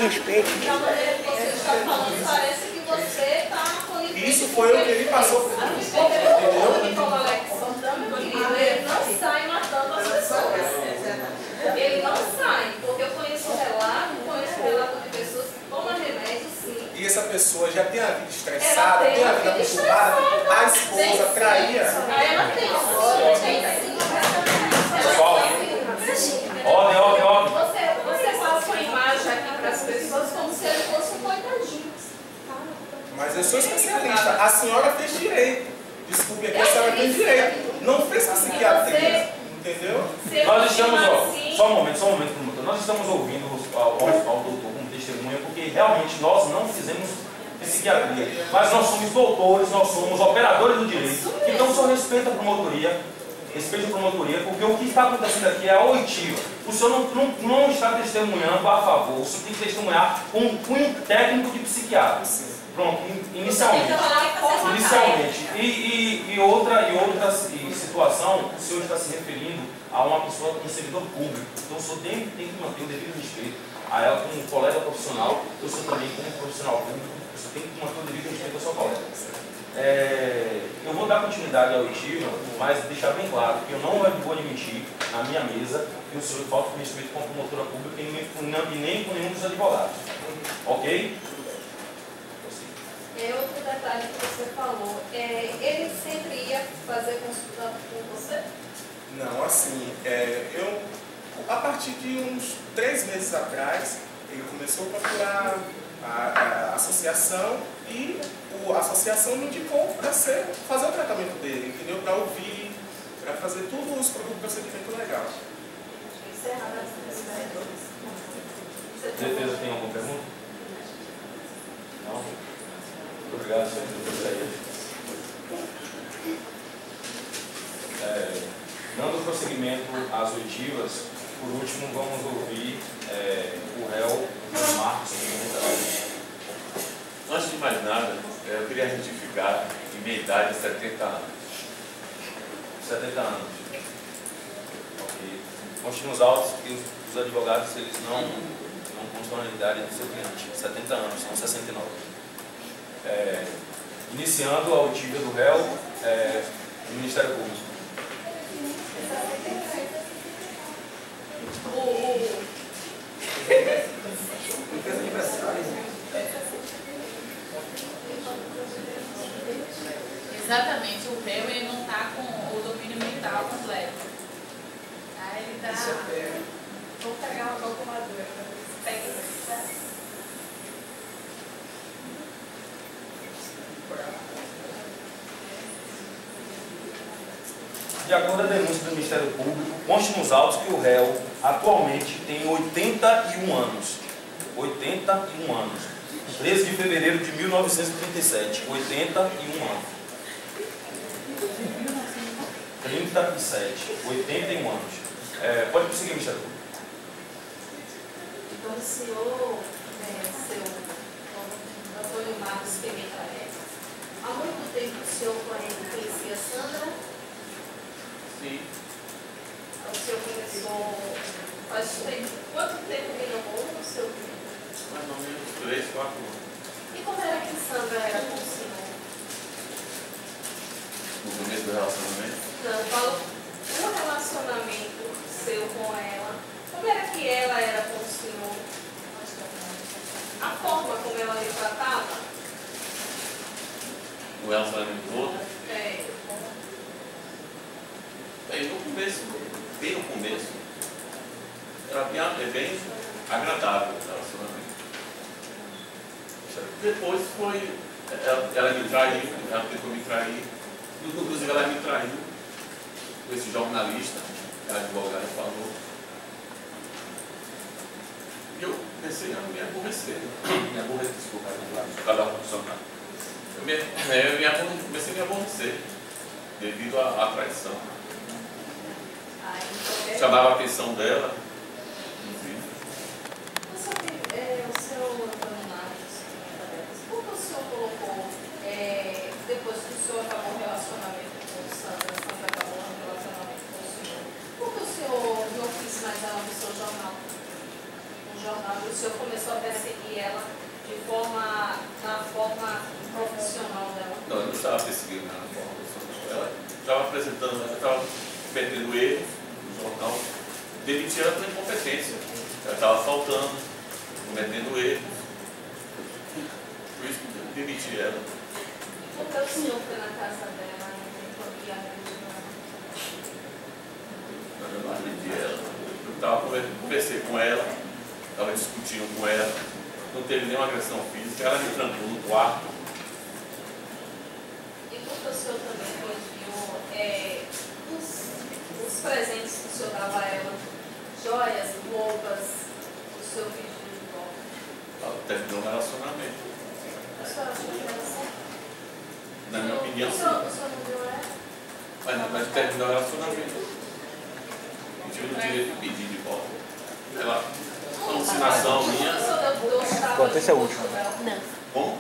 Respeito. Da maneira que você está falando, parece que você está com Isso foi o que ele passou por mim. Ele não sai matando as pessoas. Ele não sai, porque eu conheço relato de pessoas que tomam remédio, sim. E essa pessoa já tem a vida estressada, tem a vida conturbada, a esposa traía. Ela tem Ordem. Você passa uma imagem aqui para as pessoas como se ele Mas eu sou especialista. A senhora fez direito. Desculpe aqui, a senhora fez direito. Não fez psiquiatria. Entendeu? Nós estamos, só um momento, promotor. Nós estamos ouvindo ao doutor como testemunha, porque realmente nós não fizemos psiquiatria. Mas nós somos doutores, nós somos operadores do direito. Então só respeita a promotoria. Respeito a promotoria, porque o que está acontecendo aqui é a oitiva. O senhor não está testemunhando a favor, o senhor tem que testemunhar com um cunho técnico de psiquiatra. Pronto, inicialmente. E outra situação, o senhor está se referindo a uma pessoa, um servidor público. Então o senhor tem que manter o devido respeito a ela como colega profissional, o senhor também como profissional público, o senhor tem que manter o devido respeito ao seu colega. Eu vou dar continuidade à oitiva, mas deixar bem claro que eu não vou admitir na minha mesa que o senhor falta de respeito com a promotora pública e nem com nenhum dos advogados. Ok? Outro detalhe que você falou, ele sempre ia fazer consulta com você? Não, assim, a partir de uns 3 meses atrás, ele começou a procurar a associação e a associação me indicou para fazer o tratamento dele, entendeu? Para ouvir, para fazer tudo o procedimento legal. Defesa tem alguma pergunta? Não? Muito obrigado, senhor. Dando prosseguimento às oitivas, por último vamos ouvir o réu Marcos Pimenta. Antes de mais nada, eu queria retificar que minha idade é 70 anos. 70 anos. Ok. Conste nos autos que os advogados eles não constam na idade do seu cliente. 70 anos, são 69. Iniciando a oitiva do réu, o Ministério Público. Exatamente, o réu ele não está com o domínio mental completo. Aí ele está. Vou pegar uma calculadora para ver se pega isso. De acordo com a denúncia do Ministério Público, conste nos autos que o réu atualmente tem 81 anos. 81 anos. 13 de fevereiro de 1937. 81 anos. 37. 81 anos. Pode prosseguir, Ministério Público. Então, o senhor, seu Antônio Marcos Pimenta, há muito tempo o senhor conhecia Sandra? Sim. O senhor começou faz tempo. Quanto tempo ele namorou o seu filho? Mais ou menos 3, 4 anos. E como era que Sandra era com o senhor? No começo do relacionamento? Não, eu falo o relacionamento seu com ela. Como era que ela era com o senhor? A forma como ela lhe tratava? O relacionamento todo? Bem, no começo, bem no começo, era bem agradável o relacionamento. Depois foi, ela me traiu, ela tentou me trair, inclusive ela me traiu com esse jornalista, que a advogada falou. E eu comecei a me aborrecer. Desculpa, cada funcionário. Eu comecei a me aborrecer devido à traição. Chamava a atenção dela, inclusive. O seu Antônio Marcos, por que o senhor colocou, depois que o senhor acabou o relacionamento com o Sandra acabou o relacionamento com o senhor, por que o senhor não quis mais ela no seu jornal? No jornal, o senhor começou a perseguir ela na forma profissional dela? Não, eu não estava perseguindo ela na forma profissional. Ela estava apresentando, ela estava perdendo erro no jornal, demitir ela por incompetência. Ela estava faltando, cometendo erros. Por isso que eu demiti ela. Por que o senhor foi na casa dela e agrediu ela? Eu não agredi ela. Eu conversei com ela, estava discutindo com ela, não teve nenhuma agressão física, ela me trancou no quarto, presentes que o senhor dava a ela, joias, roupas, o senhor pediu de volta? Terminou um relacionamento. A senhora achou que era certo? Na minha opinião, O sim. senhor não deu a ela? Mas terminou o relacionamento. Eu tive o direito de pedir de volta. Pela alucinação minha. O senhor deu estava Pronto, esse é o último. Não. Bom,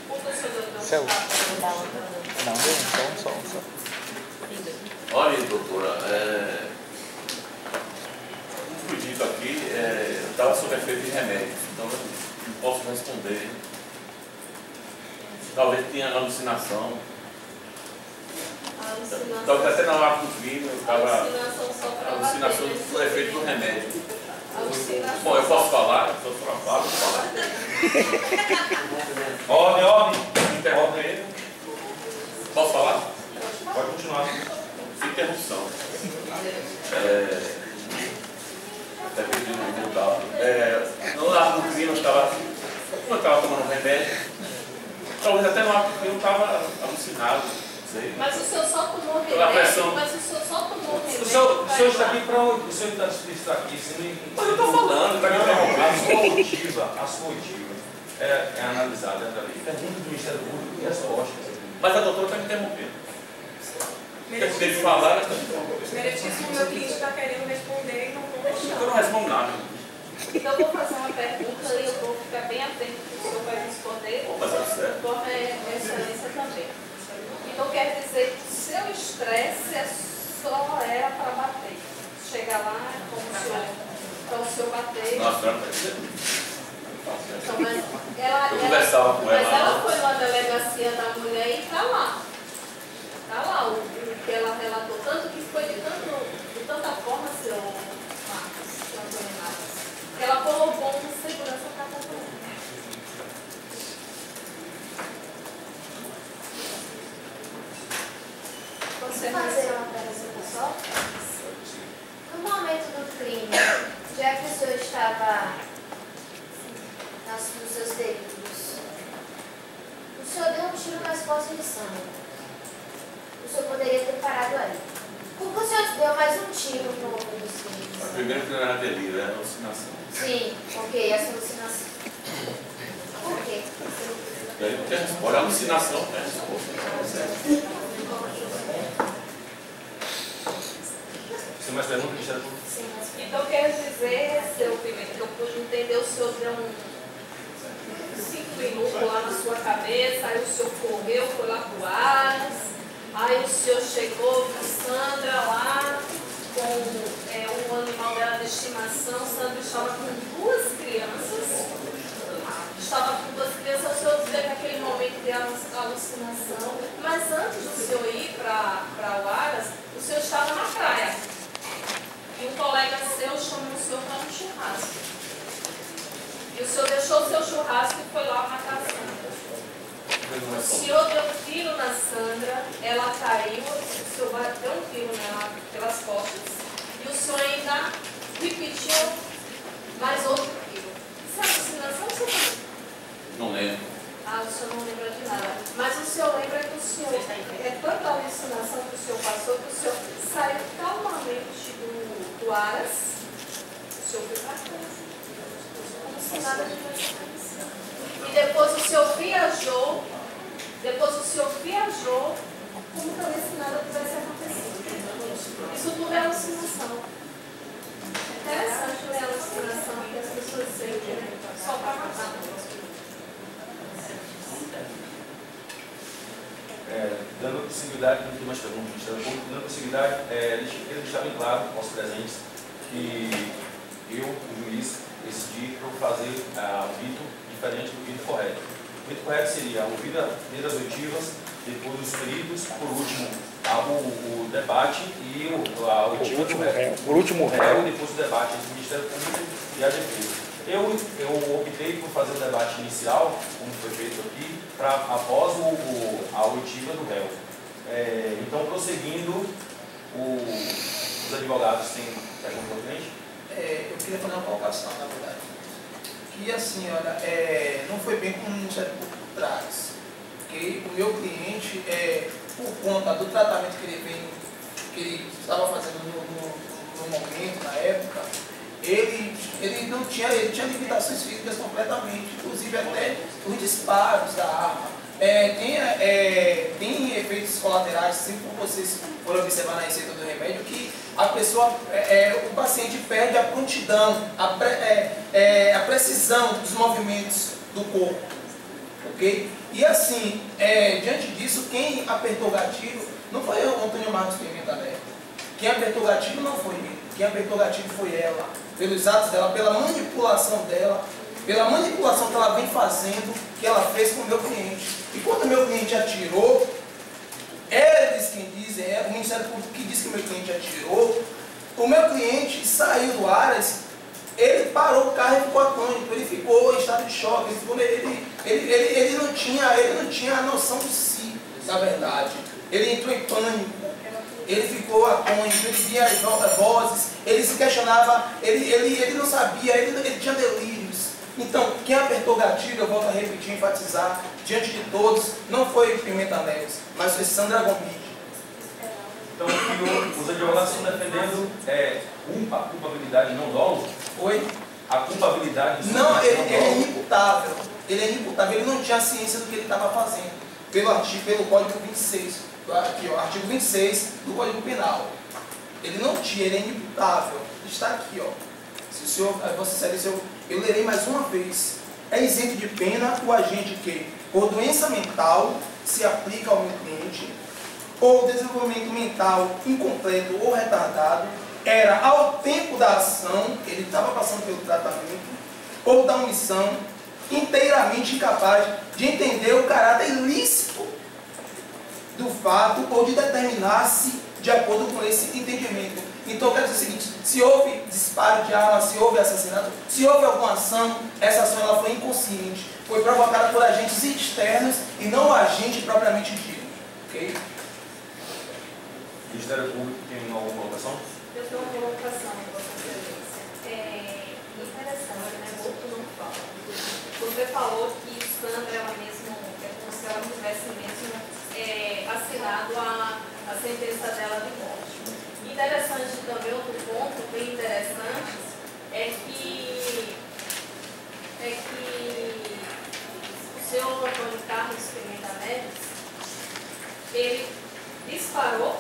O senhor deu Esse é o estava Não, só. olha, doutora, como foi dito aqui, eu estava sob efeito de remédio, então eu não posso responder. Talvez tenha alucinação. Talvez até na hora do crime eu estava. Alucinação só para Alucinação por efeito do remédio. Alucinação. Bom, eu posso falar? Eu posso falar? Ordem. Interromper. Posso falar? Pode continuar. Interrupção. Até perdi o resultado. No lado do crime eu estava tomando remédio. Talvez até no lado do crime eu estava alucinado. Não sei. Mas o senhor só tomou Pela remédio. pressão. Mas o senhor só tomou remédio. O senhor está aqui para onde? O senhor está aqui. Mas eu estou falando, para me interromper. A sua oitiva é analisada ali. Pergunta do Ministério Público e respostas. Mas a doutora está me interrompendo. Quer que ele falar? Meritíssimo, meu cliente está querendo responder e não vou Eu deixar. não respondo nada. Então eu vou fazer uma pergunta e eu vou ficar bem atento que o senhor vai responder. Vou fazer certo. Conforme a excelência também. Então quer dizer que o seu estresse só era para bater. Chegar lá, para o senhor bater. Nossa, não está dizendo. Então, mas ela conversava com ela. Mas ela foi na delegacia da mulher e está lá. Está lá o que ela relatou. Tanto que foi de tanta forma, seu Marcos, seu Antônio Marcos, que ela colocou um segurança para acompanhar. Posso fazer uma pergunta só? No momento do crime, já que o senhor estava nos seus delitos, o senhor deu um tiro nas costas de Sandra. O senhor poderia ter parado aí. Por que o senhor deu mais um tiro no ombro dos crimes? Primeiro que não era delírio, era alucinação. Sim, ok, essa alucinação. Por quê? Olha a alucinação, né? Tem mais perguntas, Ministério Público? Sim, mas... Então quer dizer, seu Pimenta, que eu pude entender, o senhor deu 5 minutos lá na sua cabeça, aí o senhor correu, foi lá pro Aras, aí o senhor chegou com Sandra lá, com um animal dela de estimação. Sandra estava com 2 crianças. O senhor dizia que naquele momento de alucinação, mas antes do senhor ir para o Aras, o senhor estava na praia. E um colega seu chamou o senhor para um churrasco. E o senhor deixou o seu churrasco e foi lá matar a Sandra. O senhor deu um tiro na Sandra, ela caiu, o senhor deu um tiro nela pelas costas. E o senhor ainda repetiu mais outro tiro. Isso é alucinação, senhor? Não lembro. Ah, o senhor não lembra de nada. Mas o senhor lembra que o senhor, tanta alucinação que o senhor passou, que o senhor saiu calmamente do Aras, o senhor foi para casa. Como se nada tivesse acontecido. E depois o senhor viajou, como também se nada tivesse acontecido. Isso tudo é alucinação. É interessante ler a alucinação que as pessoas sentem, né? Só para matar. Dando possibilidade, não tem mais perguntas, Ministério Público, dando possibilidade, ele deixar bem claro aos presentes que eu, o juiz, decidi por fazer o rito diferente do rito correto. O rito correto seria a ouvida das oitivas, depois os peritos, por último o debate e a oitiva do réu. Por último réu. Depois o debate entre o Ministério Público e a defesa. Eu optei por fazer o debate inicial, como foi feito aqui, após a oitiva do réu. Então, prosseguindo, os advogados têm pergunta para frente? Eu queria fazer uma colocação, na verdade. Que assim, olha, não foi bem como o Ministério Público traz. Porque o meu cliente, por conta do tratamento que que ele estava fazendo no momento, na época, ele tinha limitações físicas completamente, inclusive até os disparos da arma. Tem efeitos colaterais, sempre como vocês foram observar na receita do remédio, que a pessoa, o paciente perde a prontidão, a precisão dos movimentos do corpo, ok? E assim, diante disso, quem apertou o gatilho não foi o Antônio Marcos Pimenta Neves. Quem apertou o gatilho não foi ele, quem apertou o gatilho foi ela, pelos atos dela, pela manipulação dela, pela manipulação que ela vem fazendo, que ela fez com o meu cliente. E quando o meu cliente atirou, eles quem dizem, o Ministério Público que diz que o meu cliente atirou, o meu cliente saiu do Aras, ele parou o carro e ficou atônito, ele ficou em estado de choque, ele não tinha a noção de si, na verdade. Ele entrou em pânico, ele ficou atônito, ele via as vozes, ele se questionava, ele não sabia, ele tinha delírios. Então, quem apertou o gatilho, eu volto a repetir, enfatizar, diante de todos, não foi Pimenta Neves, mas foi Sandra Gomes. Então, os advogados estão defendendo a culpabilidade não dolo? Oi? A culpabilidade não, ele é inimputável. Ele é inimputável, ele não tinha ciência do que ele estava fazendo. Pelo Código 26, aqui, ó, artigo 26 do Código Penal. Ele não tinha, ele é inimputável. Está aqui, ó. Se o senhor, eu lerei mais uma vez. É isento de pena o agente que, por doença mental, se aplica ao meu cliente, ou desenvolvimento mental incompleto ou retardado, era ao tempo da ação, ele estava passando pelo tratamento, ou da omissão, inteiramente incapaz de entender o caráter ilícito do fato ou de determinar-se de acordo com esse entendimento. Então, eu quero dizer o seguinte, se houve disparo de arma, se houve assassinato, se houve alguma ação, essa ação ela foi inconsciente, foi provocada por agentes externos e não o agente propriamente dito. Ok? O Ministério Público tem alguma colocação? Eu tenho uma colocação, Vossa Excelência. Interessante, né? Morto não fala. Você falou que Sandra, ela mesmo, como se ela tivesse mesmo assinado a sentença dela de morte. Interessante também, outro ponto bem interessante, é que o senhor Antônio Carlos Pimenta Neves, ele disparou.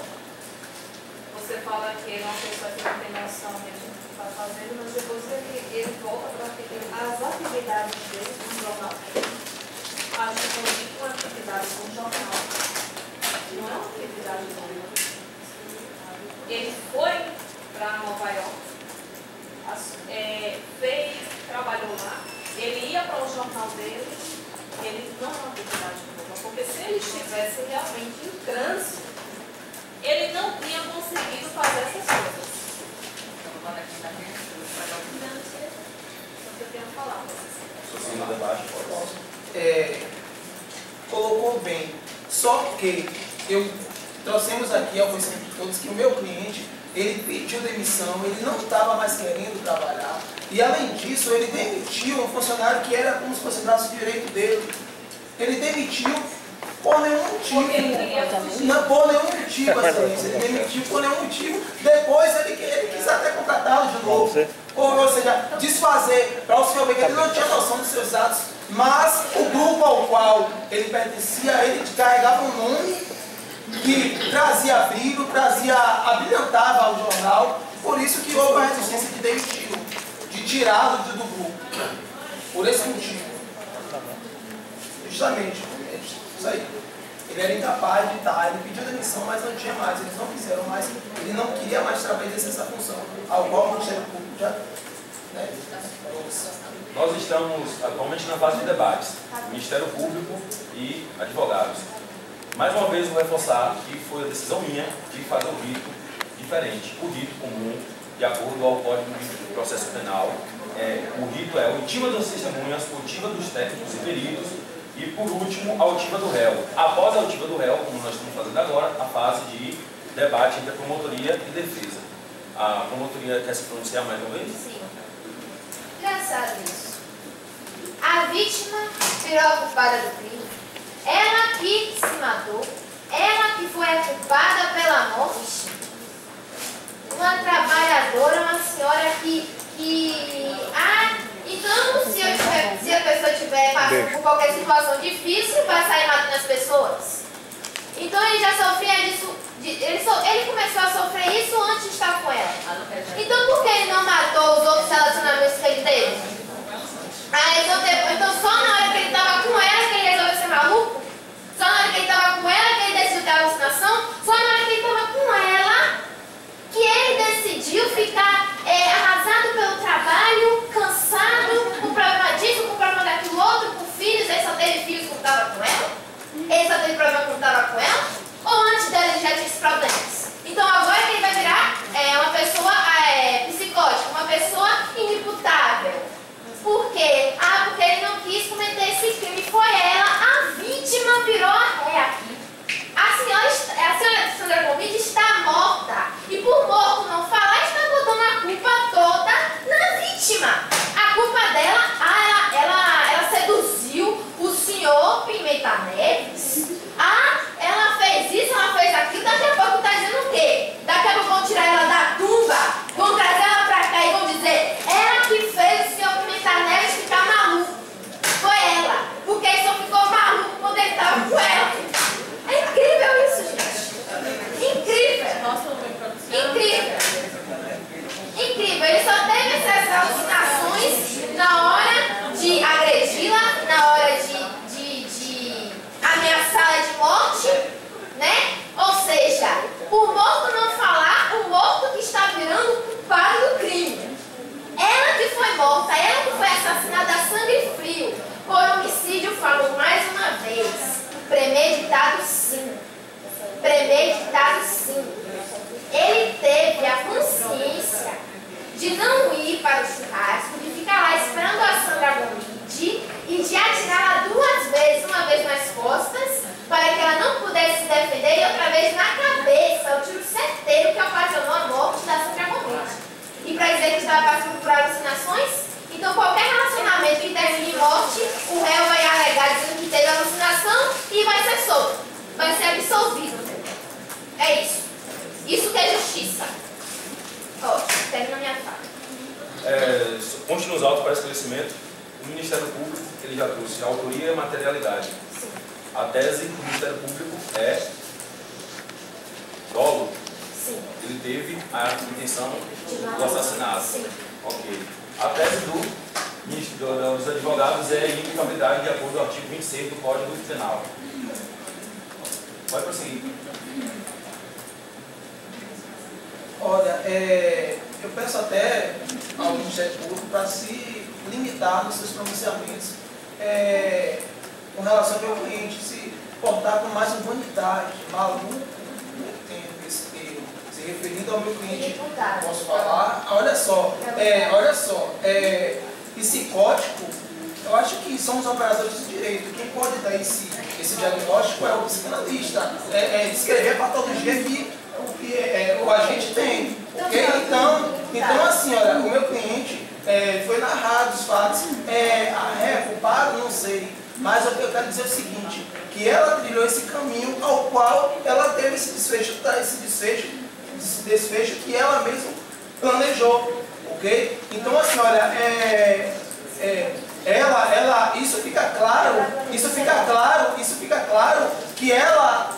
Você fala que ele é uma pessoa que não tem noção mesmo do que está fazendo, mas depois ele volta para as atividades dele no jornal. A gente tem uma atividade no jornal. Não é uma atividade nova. Ele foi para Nova York, trabalhou lá, ele ia para o jornal dele, ele não é uma atividade nova, porque se ele estivesse realmente em trânsito, ele não tinha conseguido fazer essas coisas. Você tem a falar, colocou bem, só que trouxemos aqui ao conhecimento de todos que o meu cliente, ele pediu demissão, ele não estava mais querendo trabalhar, e além disso, ele demitiu um funcionário que era como se fosse o braço direito dele. Ele demitiu por nenhum motivo. Não, por nenhum motivo, excelência. Ele demitiu por nenhum motivo. Depois ele quis até contratá-lo de novo. Ou seja, desfazer, para o senhor ver que ele não tinha noção dos seus atos, mas o grupo ao qual ele pertencia, ele carregava um nome que trazia brilho, abrilhantava o jornal, por isso que houve uma resistência de demiti-lo, de tirá-lo do grupo. Por esse motivo. Justamente, isso aí. Ele era incapaz de estar, ele pediu demissão, mas não tinha mais, eles não fizeram mais, ele não queria mais trabalhar essa função, ao qual o Ministério Público já... Né? Nós estamos atualmente na fase de debates, Ministério Público e advogados. Mais uma vez vou reforçar que foi a decisão minha de fazer o rito diferente. O rito comum, de acordo ao Código de Processo Penal, o rito é a oitiva das testemunhas, a oitiva dos técnicos e peritos e, por último, a oitiva do réu. Após a oitiva do réu, como nós estamos fazendo agora, a fase de debate entre a promotoria e defesa. A promotoria quer se pronunciar mais uma vez? Sim. Engraçado isso. A vítima virou a culpada do crime. Ela que se matou. Ela que foi a culpada pela morte. uma trabalhadora, uma senhora então se a pessoa estiver passando por qualquer situação difícil, vai sair matando as pessoas. Então ele já sofria disso, ele começou a sofrer isso antes de estar com ela. Então por que ele não matou os outros relacionamentos que ele teve? Então só na hora que ele estava com ela que ele resolveu ser maluco? Só na hora que ele estava com ela que ele decidiu ter alucinação? Só na hora que ele estava com ela que ele decidiu ficar arrasado pelo trabalho, cansado, com problema disso, com problema daquilo outro, com filhos, ele só teve filhos quando estava com ela? Ele só teve problema quando estava com ela? Ou antes dela ele já tinha esses problemas? Então agora que ele vai virar uma pessoa psicótica, uma pessoa inimputável. Por quê? Porque ele não quis cometer esse crime. Foi ela, a vítima virou a ré aqui. A senhora Sandra Gomide está morta. E por morto não falar, está botando a culpa toda na vítima. A culpa dela, ela seduziu o senhor Pimenta Neves. Ela fez isso, ela fez aquilo. Daqui a pouco está dizendo o quê? Daqui a pouco vão tirar ela da tumba, vão trazer ela pra cá e vão dizer: ela que fez o senhor Pimenta Neves ficar maluco. Foi ela. Porque ele só ficou maluco quando ele estava com ela. É incrível isso, gente. Incrível. Incrível. Incrível. Ele só teve essas alucinações na hora de agredi-la, na hora de ameaçá-la de morte, né? Ou seja, por morto não falar, o morto que está virando o culpado do crime. Ela que foi morta, ela que foi assassinada a sangue frio por homicídio, falou mais uma vez. Premeditado sim. Premeditado sim. Ele teve a consciência de não ir para o churrasco, de ficar lá esperando a Sandra Gomide e de atirá-la 2 vezes, uma vez nas costas, para que ela não pudesse se defender, e outra vez na cabeça, o tiro certeiro que ocasionou a morte da Sandra Gomide. E para dizer que estava passando por alucinações, então qualquer relacionamento que termine em morte, o réu vai alegar dizendo que teve alucinação e vai ser solto, vai ser absolvido. É isso. Isso que é justiça. Ótimo, termina minha fala. Ponte nos autos para esclarecimento. O Ministério Público ele já trouxe a autoria e a materialidade. Sim. A tese do Ministério Público é dolo. Sim. Ele teve a intenção do assassinato. Sim. Ok. A tese dos advogados é inimputabilidade de acordo com o artigo 26 do Código Penal. Pode prosseguir. Olha, eu peço até ao Ministério Público para se limitar nos seus pronunciamentos com relação ao meu cliente, se portar com mais humanidade. Maluco, não entendo esse termo. Se referindo ao meu cliente, posso falar? Olha só, psicótico, eu acho que são os operadores de direito. Quem pode dar esse diagnóstico é o psicanalista. Descrever a patologia que o agente tem. Okay? Então assim, olha, o meu cliente foi narrado os fatos, a ré, culpado, não sei, mas eu quero dizer o seguinte, que ela trilhou esse caminho ao qual ela teve esse desfecho que ela mesma planejou, ok? Então assim, olha, isso fica claro que ela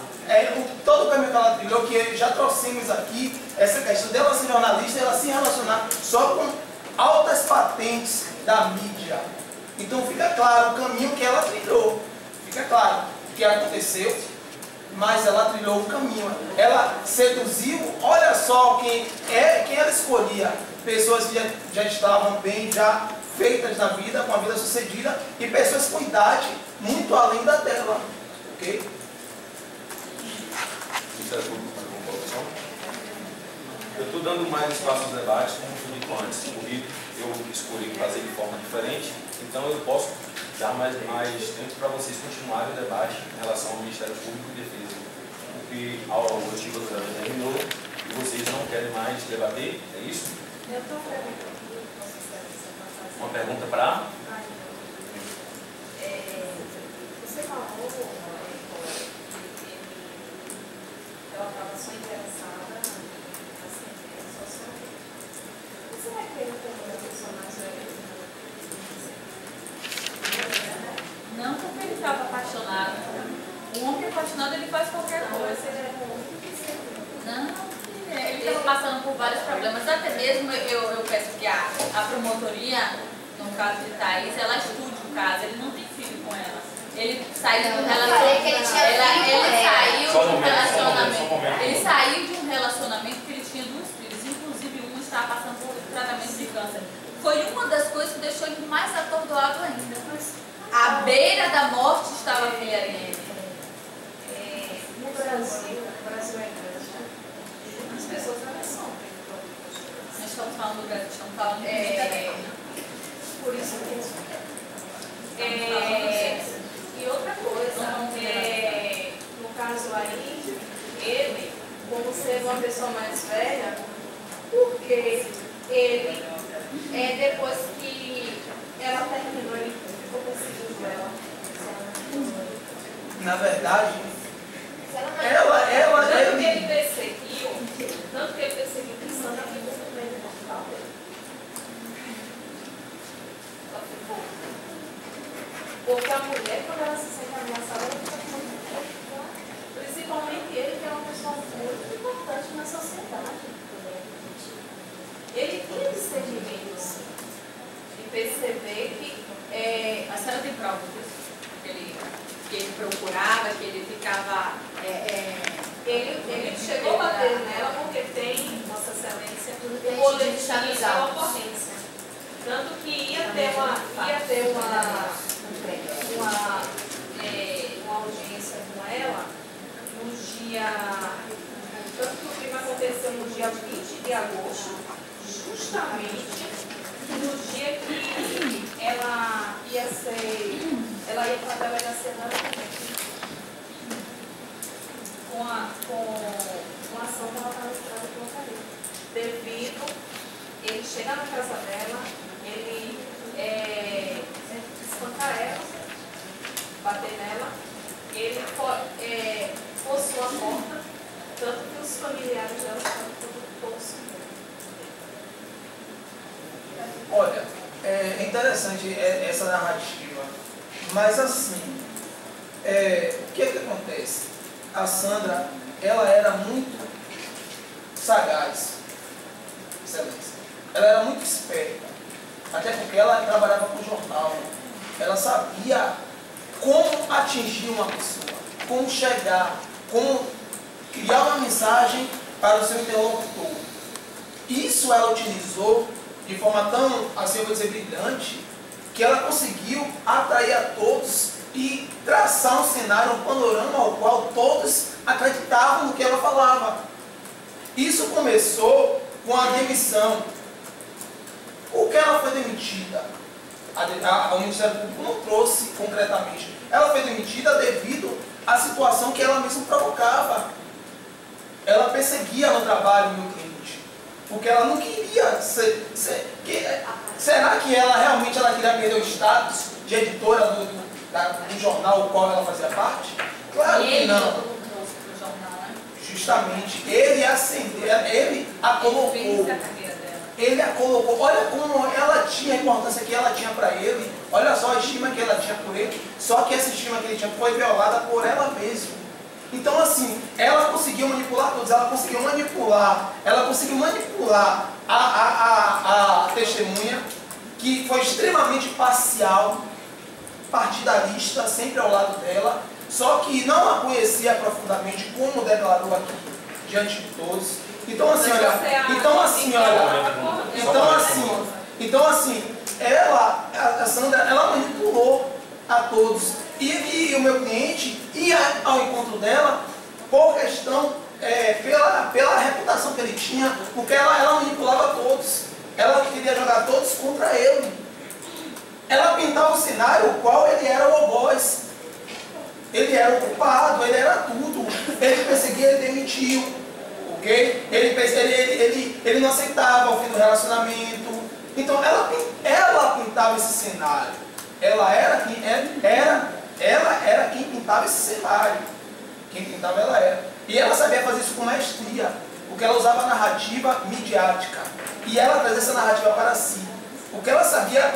todo o caminho que ela trilhou, que já trouxemos aqui, essa questão dela ser jornalista, ela se relacionar só com altas patentes da mídia. Então fica claro o caminho que ela trilhou. Fica claro o que aconteceu, mas ela trilhou o caminho. Ela seduziu, olha só quem ela escolhia. Pessoas que já estavam bem, já feitas na vida, com a vida sucedida, e pessoas com idade muito além da dela. Ok? Eu estou dando mais espaço aos debates, como eu disse antes, porque eu escolhi fazer de forma diferente, então eu posso dar mais tempo para vocês continuarem o debate em relação ao Ministério Público e Defesa, porque a oitiva do já terminou e vocês não querem mais debater, é isso? Eu estou perguntando. Uma pergunta para? Você falou que ela estava só interessada na sentença, só se apaixonado. O homem apaixonado, ele faz qualquer coisa. Não, ele estava passando por vários problemas. Até mesmo eu peço que a promotoria, no caso de Thaís, ela estude o caso. Ele não tem filho com ela. Ele saiu de um relacionamento. Ele saiu de um relacionamento que ele tinha 2 filhos. Inclusive, um estava passando por tratamento de câncer. Foi uma das coisas que deixou ele mais atordoado ainda. À beira da morte estava a filha dele. No Brasil é grande. As pessoas não são. Nós estamos falando do Brasil, estamos falando de por isso mesmo. E outra coisa, no caso aí, ele, como ser uma pessoa mais velha, porque ele, depois que ela terminou, ele ficou perseguindo ela. Na verdade, Tanto que ele perseguiu, que Sandra ficou com medo de mortal dele. Ela ficou. Porque a mulher, quando ela se sente ameaçada, ela fica com medo. Principalmente ele, que é uma pessoa muito importante na sociedade. Ele tinha discernimento, assim, de perceber que a senhora tem prova disso? Que ele procurava, que ele ficava... Ele chegou a bater nela porque tem, Vossa Excelência, o poder de chamar ocorrência. Tanto que ia ter uma audiência com ela no dia... Tanto que o crime aconteceu no dia 20 de agosto, justamente no dia que ela ia para a delegacia da com a ação que ela estava esperando que eu falei. Devido ele chegar na casa dela, ele espancar ela, bater nela, ele forçou a porta, tanto que os familiares dela estavam todos. olha, é interessante essa narrativa, mas assim, o que acontece? A Sandra, ela era muito sagaz, excelência. Ela era muito esperta, até porque ela trabalhava com jornal. Ela sabia como atingir uma pessoa, como chegar, como criar uma mensagem para o seu interlocutor. Isso ela utilizou de forma tão, assim eu vou dizer, brilhante, que ela conseguiu atrair a todos e traçar um cenário, um panorama ao qual todos acreditavam no que ela falava. Isso começou com a demissão. Por que ela foi demitida? O Ministério Público não trouxe concretamente. Ela foi demitida devido à situação que ela mesma provocava. Ela perseguia no trabalho o meu cliente, porque ela não queria será que ela realmente queria perder o status de editora do jornal ao qual ela fazia parte? Claro que não. Justamente, ele a colocou. Ele a colocou. Olha como ela tinha a importância que ela tinha para ele. Olha só a estima que ela tinha por ele. Só que essa estima que ele tinha foi violada por ela mesma. Então, assim, ela conseguiu manipular todos. Ela conseguiu manipular a testemunha, que foi extremamente parcial, partidarista, sempre ao lado dela, só que não a conhecia profundamente, como declarou aqui diante de todos. Então assim, a Sandra, ela manipulou a todos. E o meu cliente ia ao encontro dela por questão, pela reputação que ele tinha, porque ela manipulava todos. Ela queria jogar todos contra ele. Ela pintava o cenário, o qual ele era o algoz. Ele era o culpado, ele era tudo. Ele perseguia, ele demitiu. Ok? Ele não aceitava o fim do relacionamento. Então ela pintava esse cenário. Ela era quem pintava esse cenário. Quem pintava ela era. E ela sabia fazer isso com maestria, porque ela usava a narrativa midiática. E ela trazia essa narrativa para si. O que ela sabia,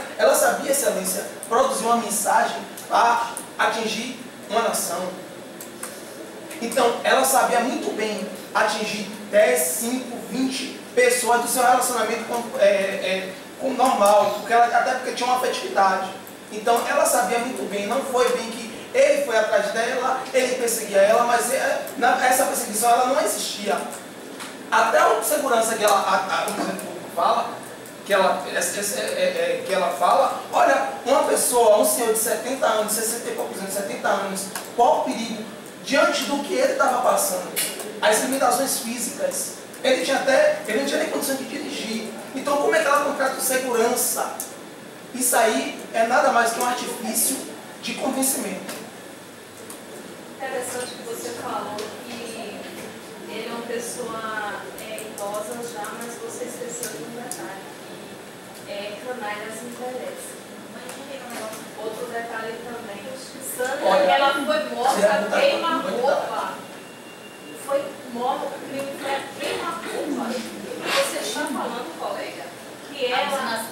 excelência, produzir uma mensagem para atingir uma nação. Então, ela sabia muito bem atingir 10, 5, 20 pessoas do seu relacionamento com normal, até porque tinha uma afetividade. Então, ela sabia muito bem, não foi bem que ele foi atrás dela, ele perseguia ela, mas essa perseguição ela não existia. Até o segurança que ela fala, que ela fala, olha, uma pessoa, um senhor de 70 anos, 60 e poucos anos, 70 anos, qual o perigo diante do que ele estava passando? As limitações físicas, ele não tinha nem condição de dirigir. Então como é que ela contrata segurança? Isso aí é nada mais que um artifício de convencimento. Interessante que você falou que ele é uma pessoa idosa já, mas você esqueceu de um detalhe, que canalhas envelhecem. Outro detalhe também, Sandra, ela foi morta queima-roupa. Foi morta, o crime foi queima-roupa. Você está falando, colega, que ela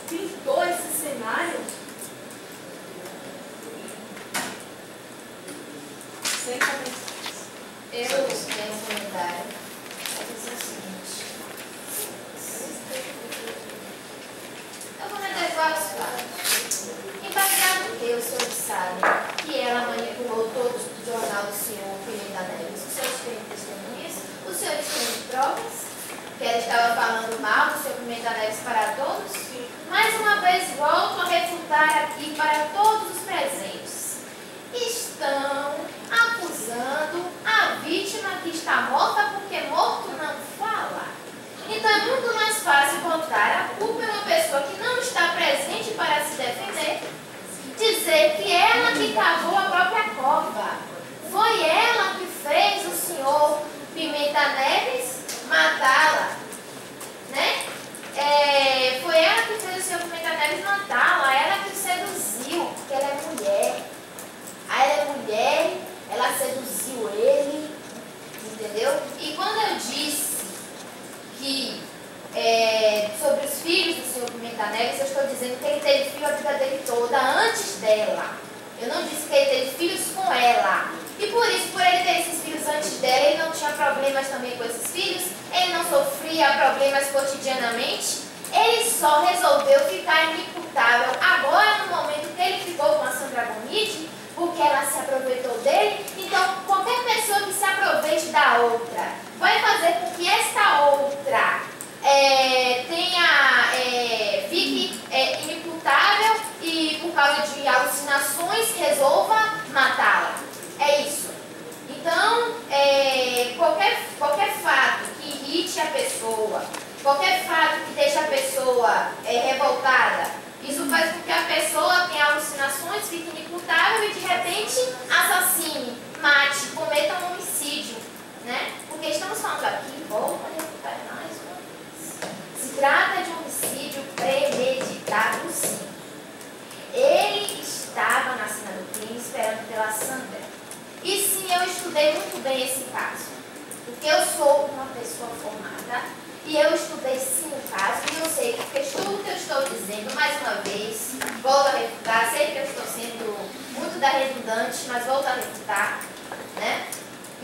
pintou esse cenário sem comentários. Eu tenho um comentário. Vou dizer o seguinte. Eu comentei vários fatos. Embaixado no que o senhor sabe que ela manipulou todos do jornal do senhor Pimenta Neves. Os senhores têm testemunhas? Os senhores têm provas? Que ela estava falando mal do senhor Pimenta Neves para todos? Mais uma vez volto a refutar aqui para todos os presentes. Estão acusando a vítima que está morta porque morto não fala. Então é muito mais fácil botar a culpa em uma pessoa que não está presente para se defender, dizer que ela que cavou a própria cova. Foi ela que fez o senhor Pimenta Neves matá-la, né? Foi ela que fez o senhor Pimenta Neves matá-la, ela que seduziu, porque ela é mulher. Aí ela é mulher, ela seduziu ele, entendeu? E quando eu disse que sobre os filhos do senhor Pimenta Neves, eu estou dizendo que ele teve filho a vida dele toda antes dela. Eu não disse que ele teve filhos com ela. E por isso, por ele ter esses filhos antes dela, ele não tinha problemas também com esses filhos, ele não sofria problemas cotidianamente, ele só resolveu ficar inimputável agora no momento que ele ficou com a Sandra Gomide, porque ela se aproveitou dele. Então, qualquer pessoa que se aproveite da outra vai fazer com que esta outra fique inimputável e, por causa de alucinações, resolva matá-la. É isso. Então, qualquer fato que irrite a pessoa, qualquer fato que deixe a pessoa revoltada, isso faz com que a pessoa tenha alucinações, fique inimputável e de repente assassine, mate, cometa um homicídio, né? Porque estamos falando aqui, volto a refutar mais uma vez. Se trata de um homicídio premeditado, sim. Ele estava na cena do crime esperando pela Sandra. E sim, eu estudei muito bem esse caso, porque eu sou uma pessoa formada e eu estudei sim o caso e eu sei que tudo que eu estou dizendo, mais uma vez, volto a refutar, sei que eu estou sendo muito redundante, mas volto a refutar, né?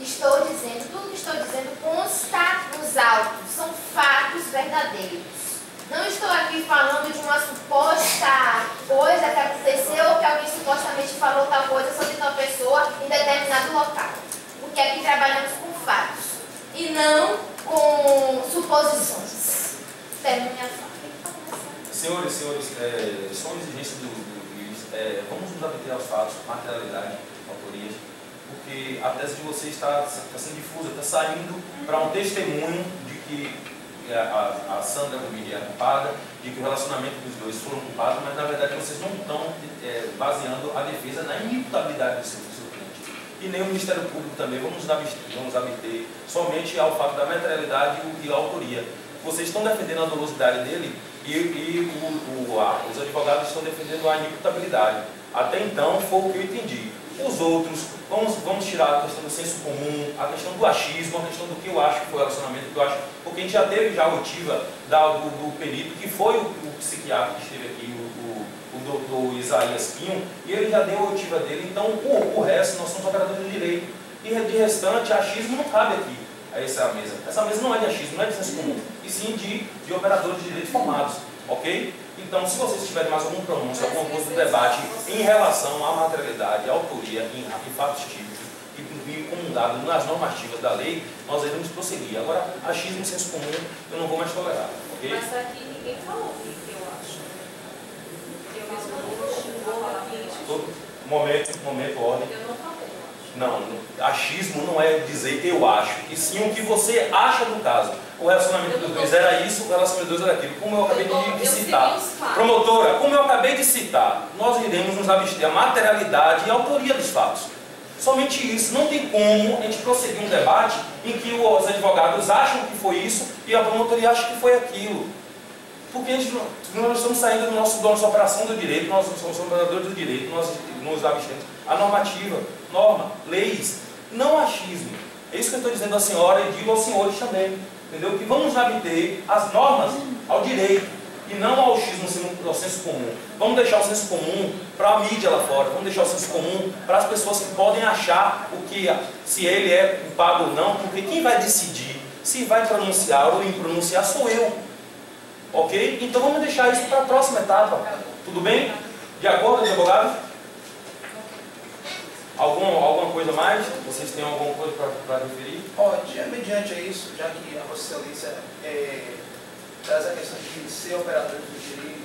Estou dizendo, tudo que estou dizendo consta nos autos, são fatos verdadeiros. Não estou aqui falando de uma suposta coisa que aconteceu ou que alguém supostamente falou tal coisa sobre tal pessoa em determinado local. Porque aqui trabalhamos com fatos e não com suposições. Termino minha fala. Senhores, só uma exigência do juiz, vamos nos apegar aos fatos, materialidade, autorias, porque a tese de vocês está sendo difusa, está saindo para um testemunho de que a Sandra Gomide é culpada, de que o relacionamento dos dois foram culpados, mas na verdade vocês não estão baseando a defesa na inimputabilidade do seu cliente. E nem o Ministério Público também, vamos abster somente ao fato da materialidade e a autoria. Vocês estão defendendo a dolosidade dele e os advogados estão defendendo a inimputabilidade. Até então foi o que eu entendi. Os outros, vamos tirar a questão do senso comum, a questão do achismo, a questão do que eu acho que foi o relacionamento, que eu acho, porque a gente já teve a oitiva do perito, que foi o psiquiatra que esteve aqui, o do Isaías Pinho, e ele já deu a oitiva dele, então o resto nós somos operadores de direito. E de restante, achismo não cabe aqui, a essa mesa. Essa mesa não é de achismo, não é de senso comum, e sim de operadores de direito formados, ok? Então, se vocês tiverem mais algum pronúncio, alguma coisa do debate em relação à materialidade, à autoria, em fatos típicos, e comungado nas normativas da lei, nós iremos prosseguir. Agora, achismo e senso comum, eu não vou mais tolerar, ok? Mas aqui ninguém falou o que eu acho. Eu mesmo não xingou aqui. Momento, ordem. Eu não falei, eu acho. Não, achismo não é dizer eu acho, e sim o que você acha do caso. O relacionamento dos dois era isso, o relacionamento dos dois era aquilo. Como eu acabei de citar. Promotora, como eu acabei de citar, nós iremos nos abster a materialidade e a autoria dos fatos. Somente isso. Não tem como a gente prosseguir um debate em que os advogados acham que foi isso e a promotoria acha que foi aquilo. Porque nós estamos saindo da nossa operação do direito, nós somos operadores do direito, nós nos abstemos a normativa, norma, leis, não achismo. É isso que eu estou dizendo à senhora e digo aos senhores também. Entendeu? Que vamos abter as normas ao direito e não ao achismo, ao senso comum. Vamos deixar o senso comum para a mídia lá fora, vamos deixar o senso comum para as pessoas que podem achar se ele é culpado ou não, porque quem vai decidir se vai pronunciar ou impronunciar sou eu. Ok? Então vamos deixar isso para a próxima etapa. Tudo bem? De acordo, advogado? Alguma coisa mais? Vocês têm alguma coisa para referir? Mediante a isso, já que a Vossa Excelência traz a questão de ser operador do direito,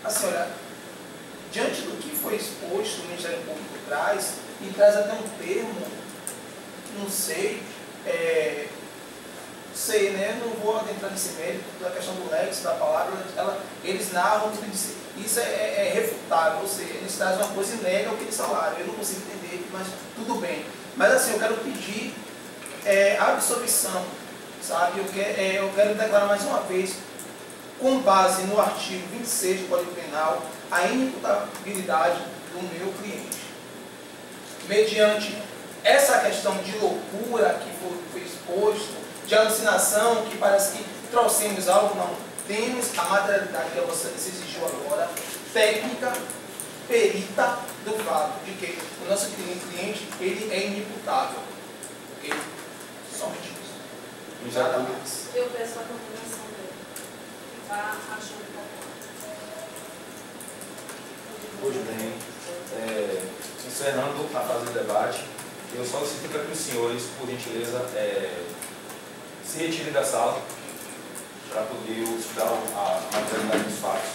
a senhora, diante do que foi exposto, o Ministério Público traz, e traz até um termo, não sei, né? Não vou adentrar nesse mérito da questão do lexo, da palavra, eles narram, isso é refutável, ou seja, eles trazem uma coisa e negam o que eles falaram. Eu não consigo entender, mas tudo bem. Mas assim, eu quero pedir absolvição, sabe? Eu quero declarar mais uma vez, com base no artigo 26 do Código Penal, a inimputabilidade do meu cliente. Mediante essa questão de loucura que foi exposto, de alucinação, que parece que trouxemos algo, não. Temos a materialidade que a Vossa Excelência exigiu agora, técnica, perita do fato de que o nosso cliente ele é inimputável. Ok? Somente isso. Nada mais. Eu peço a confirmação dele. Vá achando Pois bem, encerrando a fase do debate, eu solicito para que os senhores, por gentileza, se retirem da sala para poder estudar a materialidade dos fatos.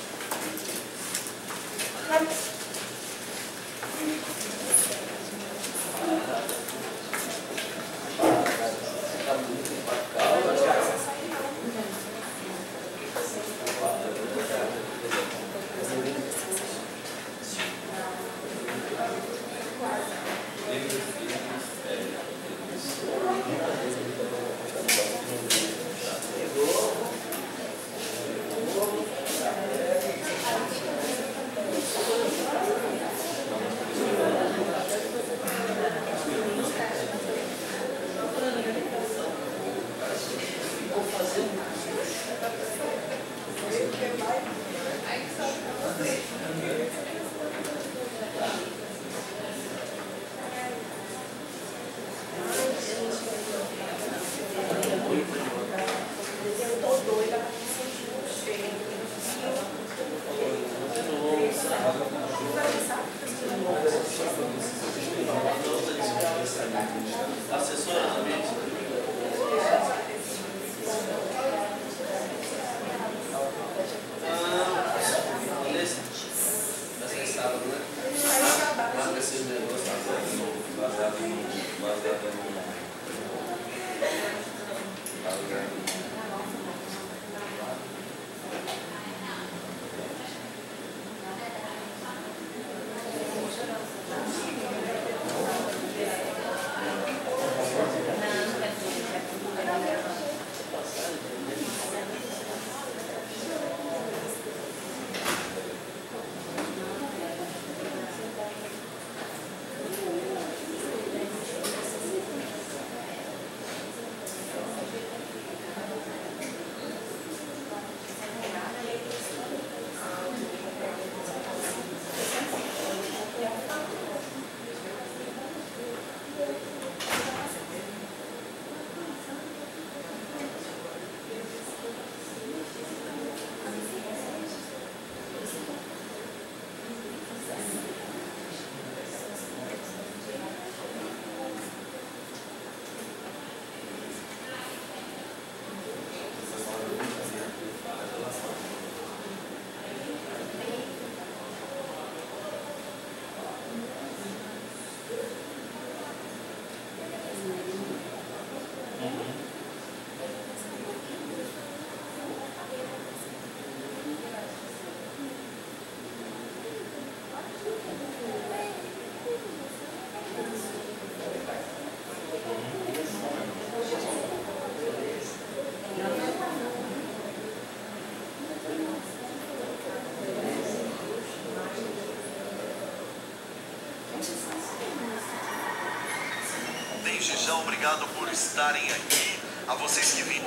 desde já, obrigado por estarem aqui. A vocês que vêm.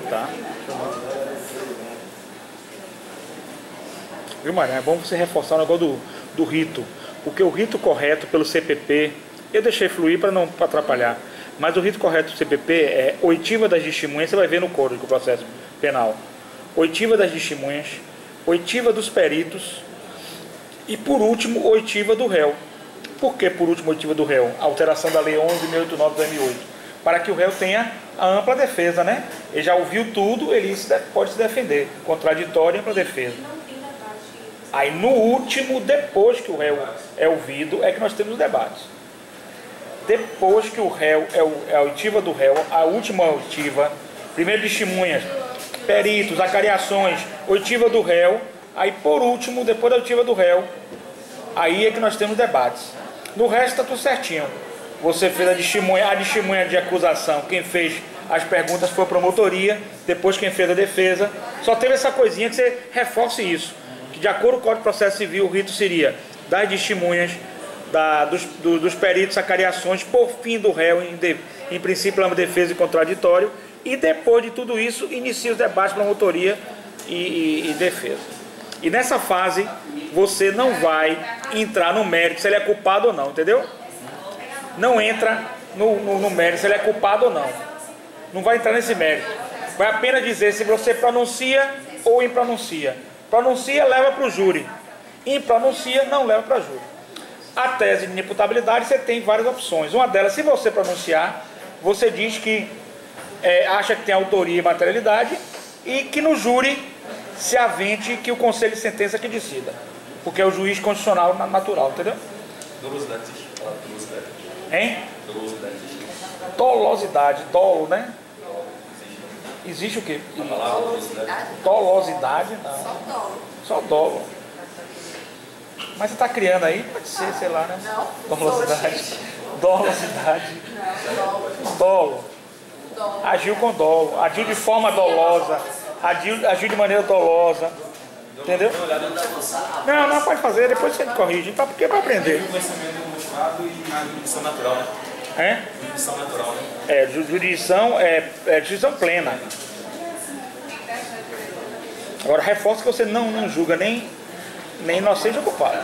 Tá. Viu, Maria? É bom você reforçar o negócio do rito. Porque o rito correto pelo CPP, eu deixei fluir para não atrapalhar, mas o rito correto do CPP é oitiva das testemunhas, você vai ver no Código do Processo Penal. Oitiva das testemunhas, oitiva dos peritos e, por último, oitiva do réu. Por que, por último, oitiva do réu? A alteração da Lei 11.689 de 2008. Para que o réu tenha a ampla defesa, né? Ele já ouviu tudo, ele pode se defender. Contraditório e ampla defesa. Aí, no último, depois que o réu é ouvido, é que nós temos os debates. Depois que o réu, a oitiva do réu, a última oitiva, primeiro testemunhas, peritos, acariações, oitiva do réu, aí por último, depois da oitiva do réu, aí é que nós temos debates. No resto está tudo certinho. Você fez a testemunha de acusação, quem fez as perguntas foi a promotoria, depois quem fez a defesa. Só teve essa coisinha que você reforce isso, que de acordo com o Código de Processo Civil, o rito seria das testemunhas, dos peritos, acariações, por fim do réu, em princípio, ampla defesa e contraditório, e depois de tudo isso, inicia os debates, promotoria e defesa. E nessa fase, você não vai entrar no mérito se ele é culpado ou não, entendeu? Não entra no mérito se ele é culpado ou não. Não vai entrar nesse mérito. Vai apenas dizer se você pronuncia ou impronuncia. Pronuncia, leva para o júri. Impronuncia, não leva para o júri. A tese de inimputabilidade, você tem várias opções. Uma delas, se você pronunciar, você diz que acha que tem autoria e materialidade e que no júri se avente que o conselho de sentença que decida. Porque é o juiz constitucional natural, entendeu? Dolosidade. Hein? Dolosidade. Dolosidade, dolo, né? Existe o quê? A palavra dolosidade. Dolosidade, não. Só dolo. Só dolo. Mas você está criando aí? Pode ser, sei lá, né? Não. Dolosidade. Dolosidade. Não, Dolo. Agiu com dolo. Agiu de forma dolosa. Agiu de maneira dolosa. Entendeu? Não, pode fazer, depois você corrige. Então, porque é para aprender. Conhecimento motivado e na jurisdição natural, né? É? Jurisdição natural, né? Jurisdição plena. Agora, reforço que você não julga nem inocente nem culpado.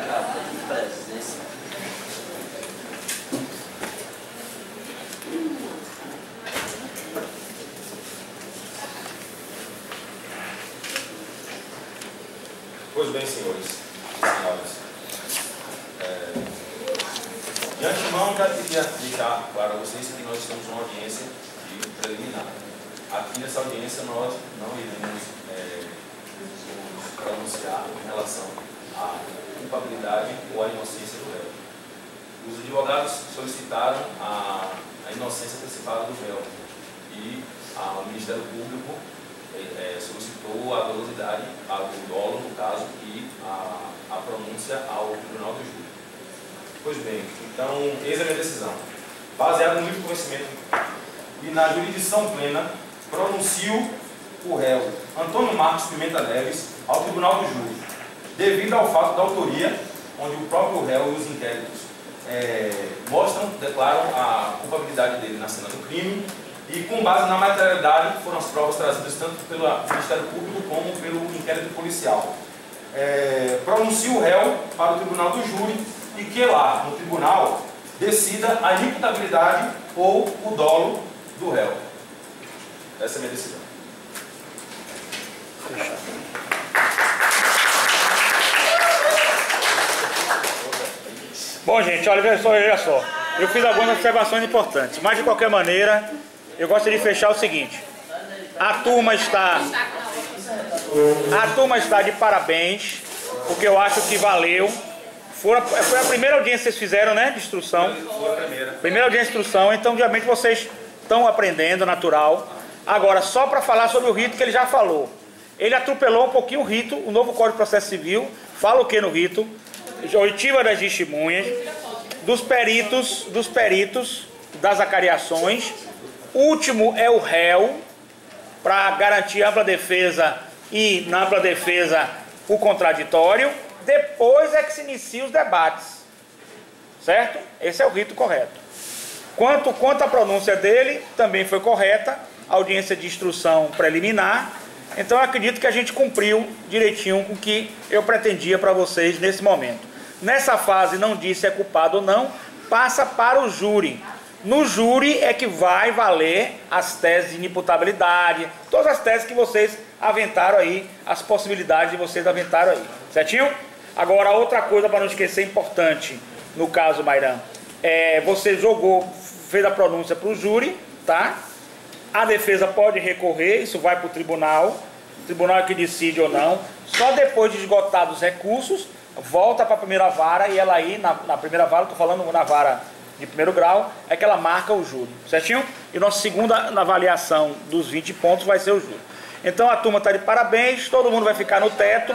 Pois bem, senhores e senhoras, de antemão já queria deixar claro a vocês que nós estamos numa audiência de preliminar. Aqui nessa audiência nós não iremos nos pronunciar em relação à culpabilidade ou à inocência do réu. Os advogados solicitaram a inocência antecipada do réu e o Ministério Público solicitou a dolosidade, o dolo, no caso, e a pronúncia ao Tribunal do Júri. Pois bem, então, eis a minha decisão. Baseado no livre conhecimento e na jurisdição plena, pronuncio o réu Antônio Marcos Pimenta Neves ao Tribunal do Júri, devido ao fato da autoria, onde o próprio réu e os inquéritos declaram a culpabilidade dele na cena do crime, e com base na materialidade foram as provas trazidas tanto pelo Ministério Público como pelo inquérito policial. Pronuncio o réu para o Tribunal do Júri e que lá, no tribunal, decida a inimputabilidade ou o dolo do réu. Essa é a minha decisão. Bom, gente, olha só. Eu fiz algumas observações importantes, mas de qualquer maneira, eu gostaria de fechar o seguinte. A turma está de parabéns, porque eu acho que valeu. Foi a primeira audiência que vocês fizeram, né, de instrução. Foi a primeira. Primeira audiência de instrução, então, obviamente, vocês estão aprendendo, natural. Agora, só para falar sobre o rito que ele já falou. Ele atropelou um pouquinho o rito, o novo Código de Processo Civil. Fala o que no rito? Oitiva das testemunhas, dos peritos das acariações. Último é o réu, para garantir ampla defesa e, na ampla defesa, o contraditório. Depois é que se iniciam os debates. Certo? Esse é o rito correto. Quanto à pronúncia dele, também foi correta. Audiência de instrução preliminar. Então eu acredito que a gente cumpriu direitinho com o que eu pretendia para vocês nesse momento. Nessa fase não diz se é culpado ou não, passa para o júri. No júri é que vai valer as teses de inimputabilidade, todas as teses que vocês aventaram aí, as possibilidades de vocês aventaram aí, certinho? Agora, outra coisa para não esquecer importante, no caso, Mairan, você fez a pronúncia para o júri, tá? A defesa pode recorrer, isso vai para o tribunal é que decide ou não. Só depois de esgotados os recursos, volta para a primeira vara e ela aí, na primeira vara, estou falando na vara de primeiro grau, é que ela marca o júri, certinho? E nossa segunda avaliação dos 20 pontos vai ser o júri. Então a turma está de parabéns, todo mundo vai ficar no teto,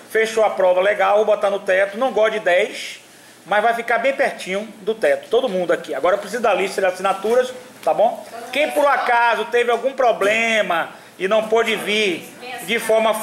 fechou a prova legal, vou botar no teto, não gosto de 10, mas vai ficar bem pertinho do teto, todo mundo aqui. Agora eu preciso da lista de assinaturas, tá bom? Quem por acaso teve algum problema e não pôde vir de forma